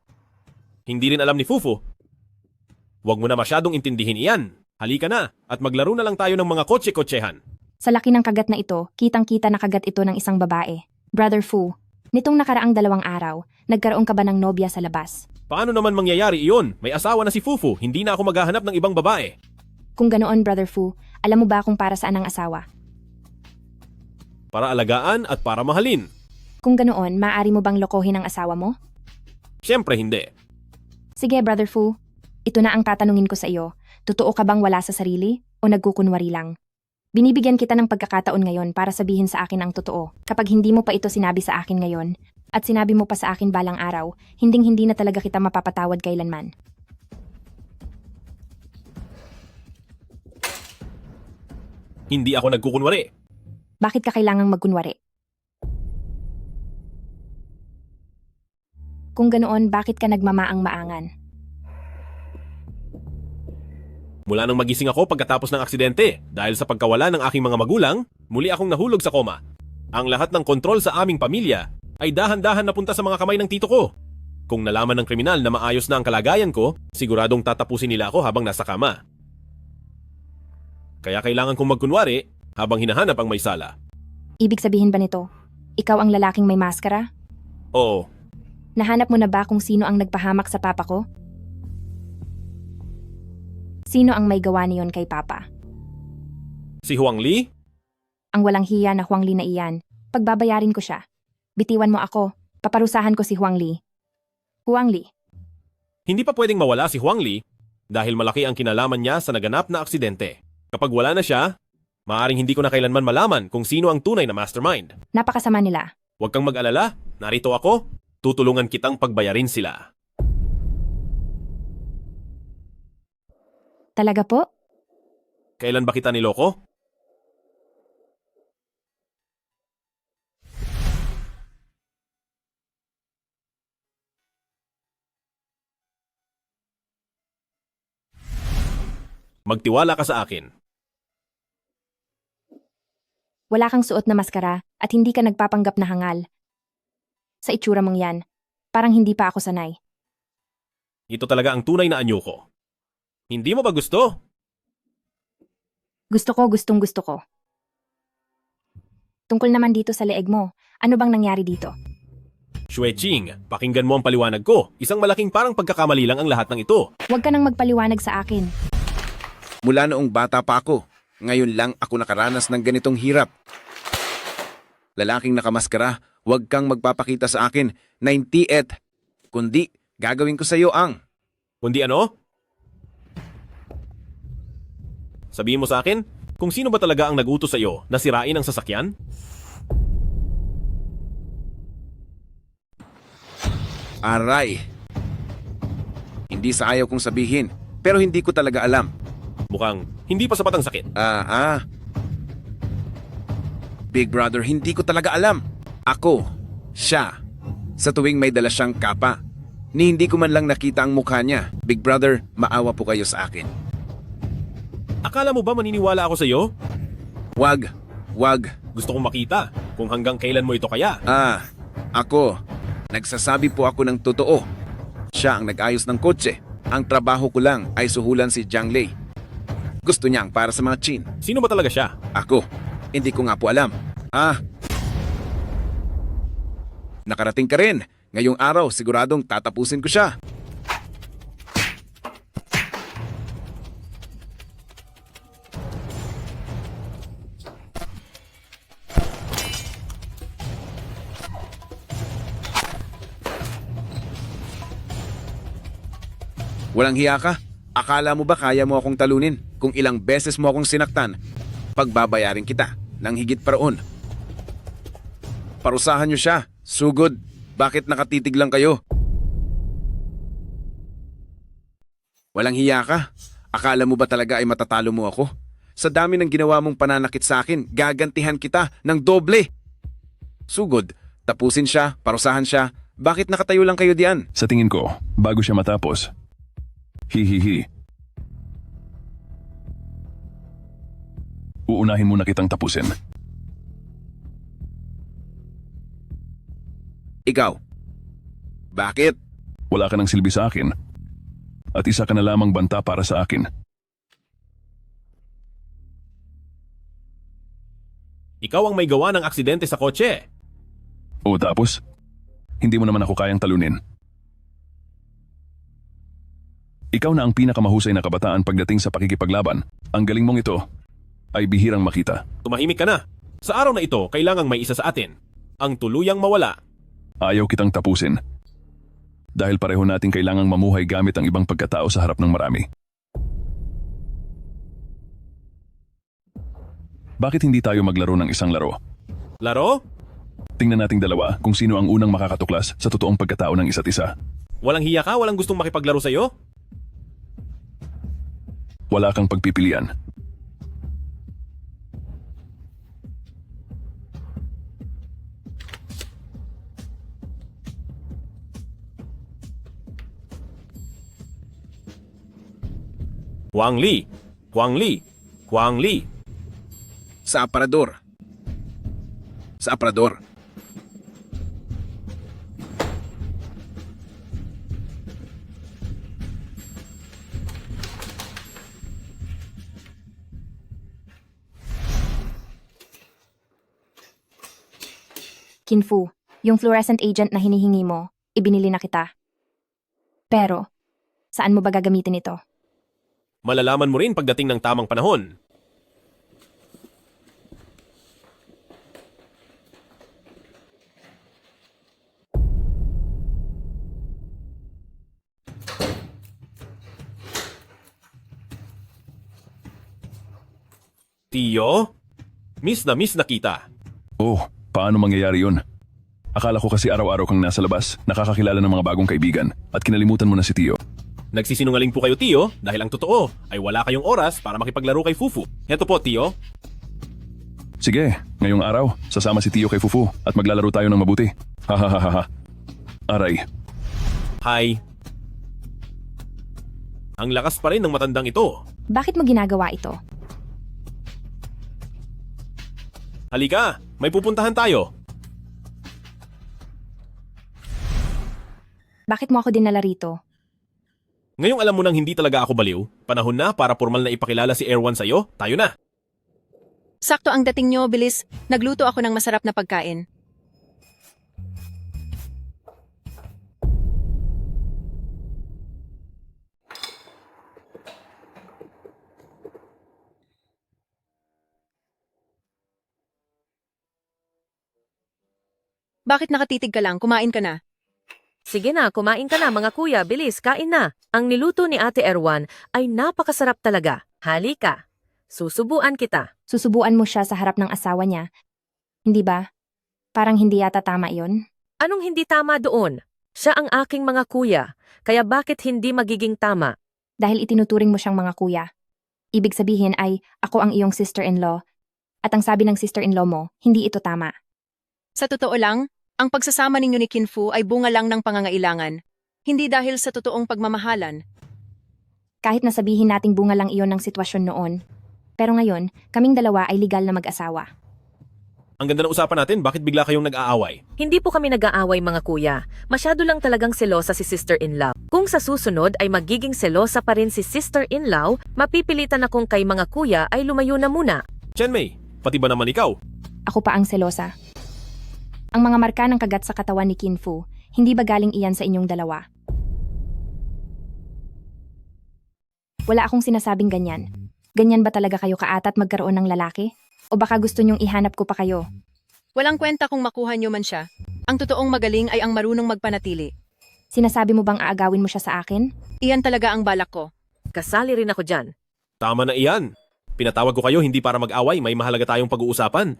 Hindi rin alam ni Fufu. Huwag mo na masyadong intindihin iyan. Halika na at maglaro na lang tayo ng mga kotse-kotsehan. Sa laki ng kagat na ito, kitang-kita na kagat ito ng isang babae. Brother Fu, nitong nakaraang 2 araw, nagkaroon ka ba ng nobya sa labas? Paano naman mangyayari iyon? May asawa na si Fufu, hindi na ako maghahanap ng ibang babae. Kung ganoon, Brother Fu, alam mo ba kung para saan ang asawa? Para alagaan at para mahalin. Kung ganoon, maaari mo bang lokohin ang asawa mo? Siyempre hindi. Sige, Brother Fu, ito na ang tatanungin ko sa iyo. Totoo ka bang wala sa sarili o nagkukunwari lang? Binibigyan kita ng pagkakataon ngayon para sabihin sa akin ang totoo. Kapag hindi mo pa ito sinabi sa akin ngayon, at sinabi mo pa sa akin balang araw, hinding-hindi na talaga kita mapapatawad kailanman. Hindi ako nagkukunwari. Bakit ka kailangang magkunwari? Kung ganoon, bakit ka nagmamaang-maangan? Mula nang magising ako pagkatapos ng aksidente, dahil sa pagkawala ng aking mga magulang, muli akong nahulog sa koma. Ang lahat ng kontrol sa aming pamilya ay dahan-dahan napunta sa mga kamay ng tito ko. Kung nalaman ng kriminal na maayos na ang kalagayan ko, siguradong tatapusin nila ako habang nasa kama. Kaya kailangan kong magkunwari habang hinahanap ang may sala. Ibig sabihin ba nito, ikaw ang lalaking may maskara? Oo, Nahanap mo na ba kung sino ang nagpahamak sa papa ko? Sino ang may gawa niyon kay papa? si Huang Li? Ang walang hiya na Huang Li na iyan. Pagbabayarin ko siya. Bitiwan mo ako. Paparusahan ko si Huang Li. Huang Li, Hindi pa pwedeng mawala si Huang Li dahil malaki ang kinalaman niya sa naganap na aksidente. Kapag wala na siya, maaaring hindi ko na kailanman malaman kung sino ang tunay na mastermind. napakasama nila. Huwag kang mag-alala, narito ako. Tutulungan kitang pagbayarin sila. Talaga po? Kailan ba kita niloko? Magtiwala ka sa akin. Wala kang suot na maskara at hindi ka nagpapanggap na hangal. Sa itsura mong yan, parang hindi pa ako sanay. Ito talaga ang tunay na anyo ko. Hindi mo ba gusto? Gusto ko, gustong gusto ko. Tungkol naman dito sa leeg mo, ano bang nangyari dito? Xue Qing, pakinggan mo ang paliwanag ko. Isang malaking parang pagkakamali lang ang lahat ng ito. Huwag ka nang magpaliwanag sa akin. Mula noong bata pa ako, ngayon lang ako nakaranas ng ganitong hirap. Lalaking nakamaskara, huwag kang magpapakita sa akin na hindi kundi gagawin ko sa iyo ang... Kundi ano? Sabihin mo sa akin, kung sino ba talaga ang nagutos sa iyo na sirain ang sasakyan? Aray. Hindi sa ayaw kong sabihin, pero hindi ko talaga alam. Mukhang hindi pa sapat ang sakit. Big Brother, hindi ko talaga alam. Ako, siya. Sa tuwing may dala siyang kapa, ni hindi ko man lang nakita ang mukha niya. Big Brother, maawa po kayo sa akin. Akala mo ba maniniwala ako sa iyo? Wag. Gusto kong makita kung hanggang kailan mo ito kaya. Ako. Nagsasabi po ako ng totoo. Siya ang nag-ayos ng kotse. Ang trabaho ko lang ay suhulan si Zhang Lei. Gusto niya ang para sa mga Chin. Sino ba talaga siya? Ako. Hindi ko nga po alam. Nakarating ka rin. Ngayong araw, siguradong tatapusin ko siya. Walang hiya ka? Akala mo ba kaya mo akong talunin? Kung ilang beses mo akong sinaktan, pagbabayarin kita ng higit pa roon. Parusahan niyo siya. Sugod. Bakit nakatitig lang kayo? Walang hiya ka? Akala mo ba talaga ay matatalo mo ako? Sa dami ng ginawa mong pananakit sa akin, gagantihan kita ng doble. Sugod. Tapusin siya, parusahan siya. Bakit nakatayo lang kayo diyan? Sa tingin ko, bago siya matapos. Hihihi. Uunahin muna kitang tapusin. Ikaw. Bakit? Wala ka ng silbi sa akin. At isa ka na lamang banta para sa akin. Ikaw ang may gawa ng aksidente sa kotse. O tapos, hindi mo naman ako kayang talunin. Ikaw na ang pinakamahusay na kabataan pagdating sa pakikipaglaban. Ang galing mong ito ay bihirang makita. Tumahimik ka na. Sa araw na ito, kailangang may isa sa atin. Ang tuluyang mawala. Ayaw kitang tapusin. Dahil pareho nating kailangang mamuhay gamit ang ibang pagkatao sa harap ng marami. Bakit hindi tayo maglaro ng isang laro? Laro? Tingnan nating dalawa kung sino ang unang makakatuklas sa totoong pagkatao ng isa't isa. Walang hiya ka? Walang gustong makipaglaro sa'yo? Wala kang pagpipilian. Huang Li! Huang Li! Huang Li! Sa aparador. Sa aparador. Kinfu, yung fluorescent agent na hinihingi mo, ibinili na kita. Pero, saan mo ba gagamitin ito? Malalaman mo rin pagdating ng tamang panahon. Tiyo? Miss na kita. Oh, paano mangyayari yun? Akala ko kasi araw-araw kang nasa labas, nakakakilala ng mga bagong kaibigan, at kinalimutan mo na si Tio. Nagsisinungaling po kayo, Tiyo, dahil ang totoo ay wala kayong oras para makipaglaro kay Fufu. Heto po, Tiyo. Sige, ngayong araw, sasama si Tio kay Fufu at maglalaro tayo ng mabuti. Hahaha. Aray. Hi. Ang lakas pa rin ng matandang ito. Bakit mo ginagawa ito? Halika, may pupuntahan tayo. Bakit mo ako dinala rito? Ngayong alam mo nang hindi talaga ako baliw, panahon na para formal na ipakilala si Erwan sa'yo, tayo na. Sakto ang dating nyo, bilis. Nagluto ako ng masarap na pagkain. Bakit nakatitig ka lang? Kumain ka na. Sige na, kumain ka na mga kuya, bilis, kain na. Ang niluto ni Ate Erwan ay napakasarap talaga. Halika. Susubuan kita. Susubuan mo siya sa harap ng asawa niya. Hindi ba? Parang hindi yata tama iyon. Anong hindi tama doon? Siya ang aking mga kuya, kaya bakit hindi magiging tama? Dahil itinuturing mo siyang mga kuya. Ibig sabihin ay ako ang iyong sister-in-law. At ang sabi ng sister-in-law mo, hindi ito tama. Sa totoo lang, ang pagsasama ninyo ni Kinfu ay bunga lang ng pangangailangan. Hindi dahil sa totoong pagmamahalan. Kahit nasabihin nating bunga lang iyon ng sitwasyon noon. Pero ngayon, kaming dalawa ay legal na mag-asawa. Ang ganda ng usapan natin, bakit bigla kayong nag-aaway? Hindi po kami nag-aaway mga kuya. Masyado lang talagang selosa si sister-in-law. Kung sa susunod ay magiging selosa pa rin si sister-in-law, mapipilitan akong kay mga kuya ay lumayo na muna. Chenmei, pati ba naman ikaw? Ako pa ang selosa. Ang mga marka ng kagat sa katawan ni Kinfu, hindi ba galing iyan sa inyong dalawa? Wala akong sinasabing ganyan. Ganyan ba talaga kayo kaatat magkaroon ng lalaki? O baka gusto niyong ihanap ko pa kayo? Walang kwenta kung makuha nyo man siya. Ang totoong magaling ay ang marunong magpanatili. Sinasabi mo bang aagawin mo siya sa akin? Iyan talaga ang balak ko. Kasali rin ako dyan. Tama na iyan. Pinatawag ko kayo hindi para mag-away, may mahalaga tayong pag-uusapan.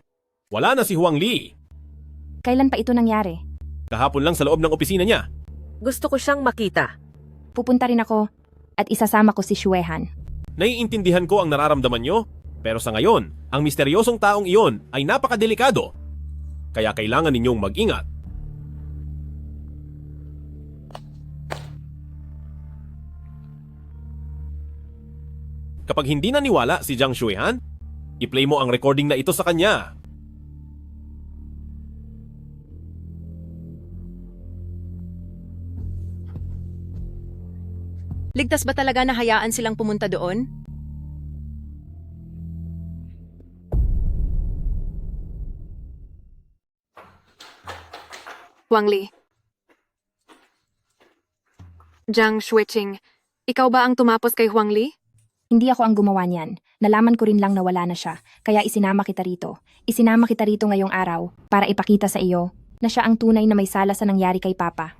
Wala na si Huang Li. Kailan pa ito nangyari? Kahapon lang sa loob ng opisina niya. Gusto ko siyang makita. Pupunta rin ako at isasama ko si Xuehan. Naiintindihan ko ang nararamdaman nyo, pero sa ngayon, ang misteryosong taong iyon ay napakadelikado. Kaya kailangan ninyong mag-ingat. Kapag hindi naniwala si Zhang Xuehan, i-play mo ang recording na ito sa kanya. Ligtas ba talaga na hayaan silang pumunta doon? Wang Li. Zhang Xueqing, ikaw ba ang tumapos kay Huang Li? Hindi ako ang gumawa niyan. Nalaman ko rin lang na wala na siya, kaya isinama kita rito. Isinama kita rito ngayong araw para ipakita sa iyo na siya ang tunay na may sala sa nangyari kay Papa.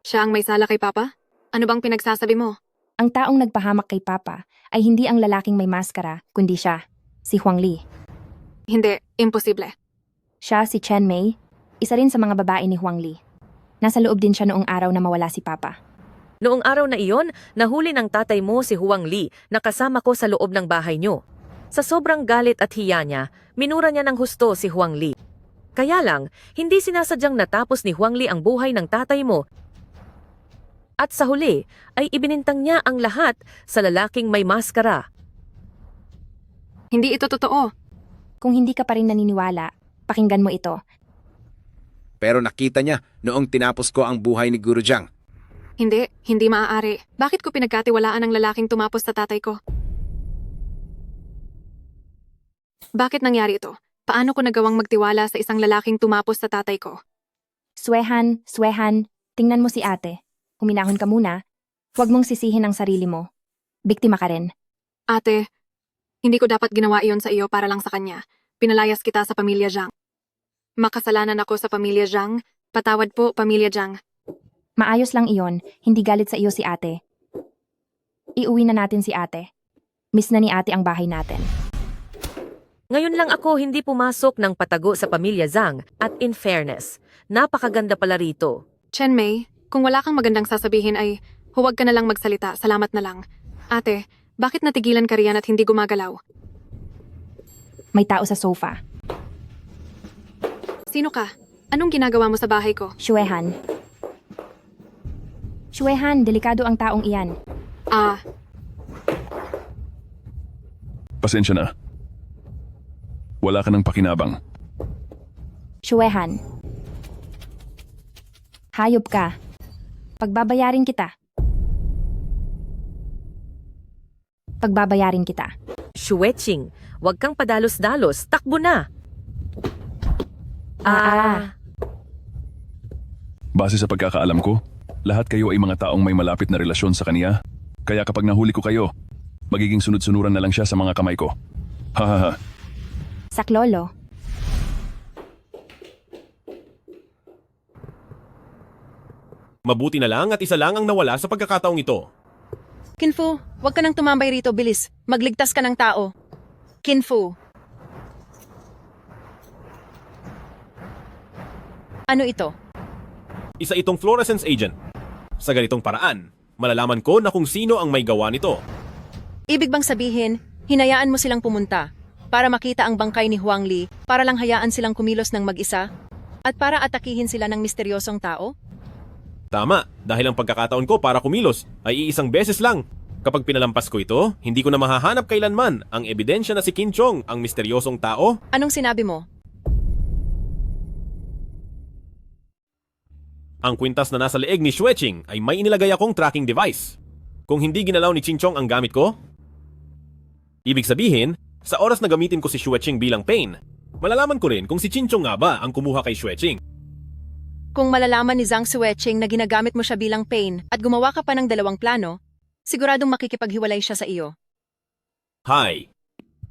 Siya ang may sala kay Papa? Ano bang pinagsasabi mo? Ang taong nagpahamak kay Papa ay hindi ang lalaking may maskara, kundi siya, si Huang Li. Hindi, imposible. Siya si Chenmei, isa rin sa mga babae ni Huang Li. Nasa loob din siya noong araw na mawala si Papa. Noong araw na iyon, nahuli ng tatay mo si Huang Li na kasama ko sa loob ng bahay niyo. Sa sobrang galit at hiya niya, minura niya ng husto si Huang Li. Kaya lang, hindi sinasadyang natapos ni Huang Li ang buhay ng tatay mo. At sa huli, ay ibinintang niya ang lahat sa lalaking may maskara. Hindi ito totoo. Kung hindi ka pa rin naniniwala, pakinggan mo ito. Pero nakita niya noong tinapos ko ang buhay ni Guru Zhang. Hindi maaari. Bakit ko pinagkatiwalaan ang lalaking tumapos sa tatay ko? Bakit nangyari ito? Paano ko nagawang magtiwala sa isang lalaking tumapos sa tatay ko? Xuehan, tingnan mo si ate. Huminahon ka muna. Huwag mong sisihin ang sarili mo. Biktima ka rin. Ate, hindi ko dapat ginawa iyon sa iyo para lang sa kanya. Pinalayas kita sa pamilya Zhang. Makasalanan ako sa pamilya Zhang. Patawad po, pamilya Zhang. Maayos lang iyon, hindi galit sa iyo si ate. Iuwi na natin si ate. Miss na ni ate ang bahay natin. Ngayon lang ako hindi pumasok ng patago sa pamilya Zhang at in fairness, napakaganda pala rito. Chenmei, kung wala kang magandang sasabihin ay huwag ka na lang magsalita, salamat na lang. Ate, bakit natigilan ka riyan at hindi gumagalaw? May tao sa sofa. Sino ka? Anong ginagawa mo sa bahay ko? Xuehan, delikado ang taong iyan. Pasensya na. Wala ka ng pakinabang. Xuehan, hayop ka. Pagbabayarin kita. Xueqing, huwag kang padalos-dalos, takbo na! Base sa pagkakaalam ko, lahat kayo ay mga taong may malapit na relasyon sa kaniya. Kaya kapag nahuli ko kayo, magiging sunod-sunuran na lang siya sa mga kamay ko. Hahaha. Saklolo. Mabuti na lang at isa lang ang nawala sa pagkakataong ito. Kinfu, huwag ka nang tumambay rito, bilis. Magligtas ka ng tao. Kinfu. Ano ito? Isa itong fluorescence agent. Sa ganitong paraan, malalaman ko na kung sino ang may gawa nito. Ibig bang sabihin, hinayaan mo silang pumunta para makita ang bangkay ni Huang Li, para lang hayaan silang kumilos ng mag-isa? At para atakihin sila ng misteryosong tao? Tama, dahil ang pagkakataon ko para kumilos ay iisang beses lang. Kapag pinalampas ko ito, hindi ko na mahahanap kailanman ang ebidensya na si Qin Chong ang misteryosong tao. Anong sinabi mo? Ang kwintas na nasa leeg ni Xueching ay may inilagay akong tracking device. Kung hindi ginalaw ni Qin Chong ang gamit ko, ibig sabihin, sa oras na gamitin ko si Xueching bilang pain, malalaman ko rin kung si Qin Chong nga ba ang kumuha kay Xueching. Kung malalaman ni Zhang Xueching na ginagamit mo siya bilang pain at gumawa ka pa ng dalawang plano, siguradong makikipaghiwalay siya sa iyo. Hi!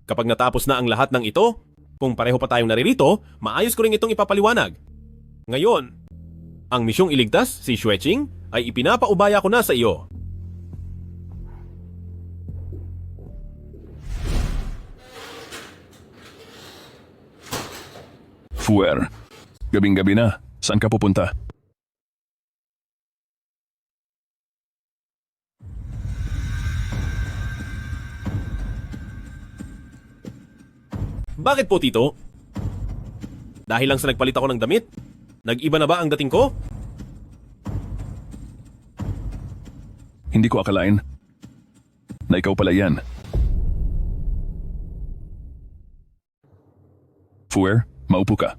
Kapag natapos na ang lahat ng ito, kung pareho pa tayong naririto, maayos ko rin itong ipapaliwanag. Ngayon, ang misyong iligtas si Xueching ay ipinapaubaya ko na sa iyo. Fuer, gabing-gabi na. Saan ka pupunta? Bakit po, Tito? Dahil lang sa nagpalit ako ng damit? Nag-iba na ba ang dating ko? Hindi ko akalain na ikaw pala yan. Fuer, maupo ka.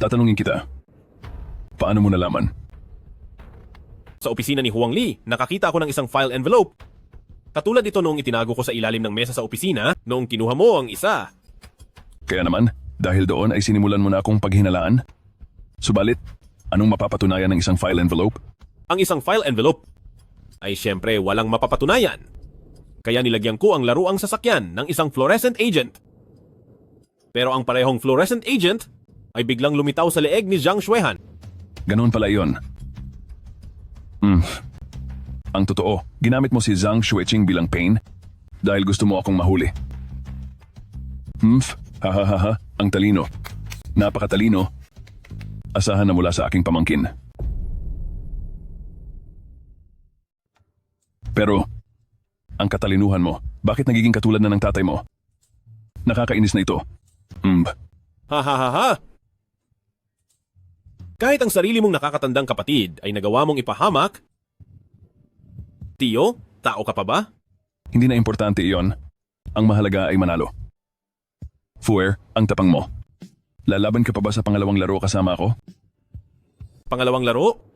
Tatanungin kita. Paano mo nalaman? Sa opisina ni Huang Li, nakakita ako ng isang file envelope. Katulad ito noong itinago ko sa ilalim ng mesa sa opisina noong kinuha mo ang isa. Kaya naman, dahil doon ay sinimulan mo na akong paghinalaan? Subalit, anong mapapatunayan ng isang file envelope? Ang isang file envelope ay siyempre walang mapapatunayan. Kaya nilagyan ko ang laruang sasakyan ng isang fluorescent agent. Pero ang parehong fluorescent agent ay biglang lumitaw sa leeg ni Zhang Xuehan. Ganoon pala iyon. Ang totoo, ginamit mo si Zhang Xueching bilang pain dahil gusto mo akong mahuli. Hahaha, ang talino. Napakatalino. Asahan na mula sa aking pamangkin. Pero, ang katalinuhan mo, bakit nagiging katulad na ng tatay mo? Nakakainis na ito. Hahaha! Kahit ang sarili mong nakakatandang kapatid ay nagawa mong ipahamak, Tiyo, tao ka pa ba? Hindi na importante iyon. Ang mahalaga ay manalo. Fuer, ang tapang mo. Lalaban ka pa ba sa pangalawang laro kasama ako? Pangalawang laro?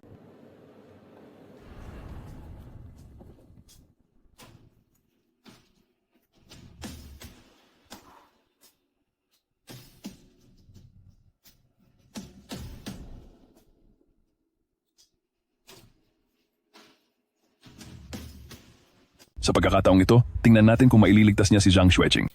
Sa pagkakataong ito, tingnan natin kung maililigtas niya si Zhang Xueching.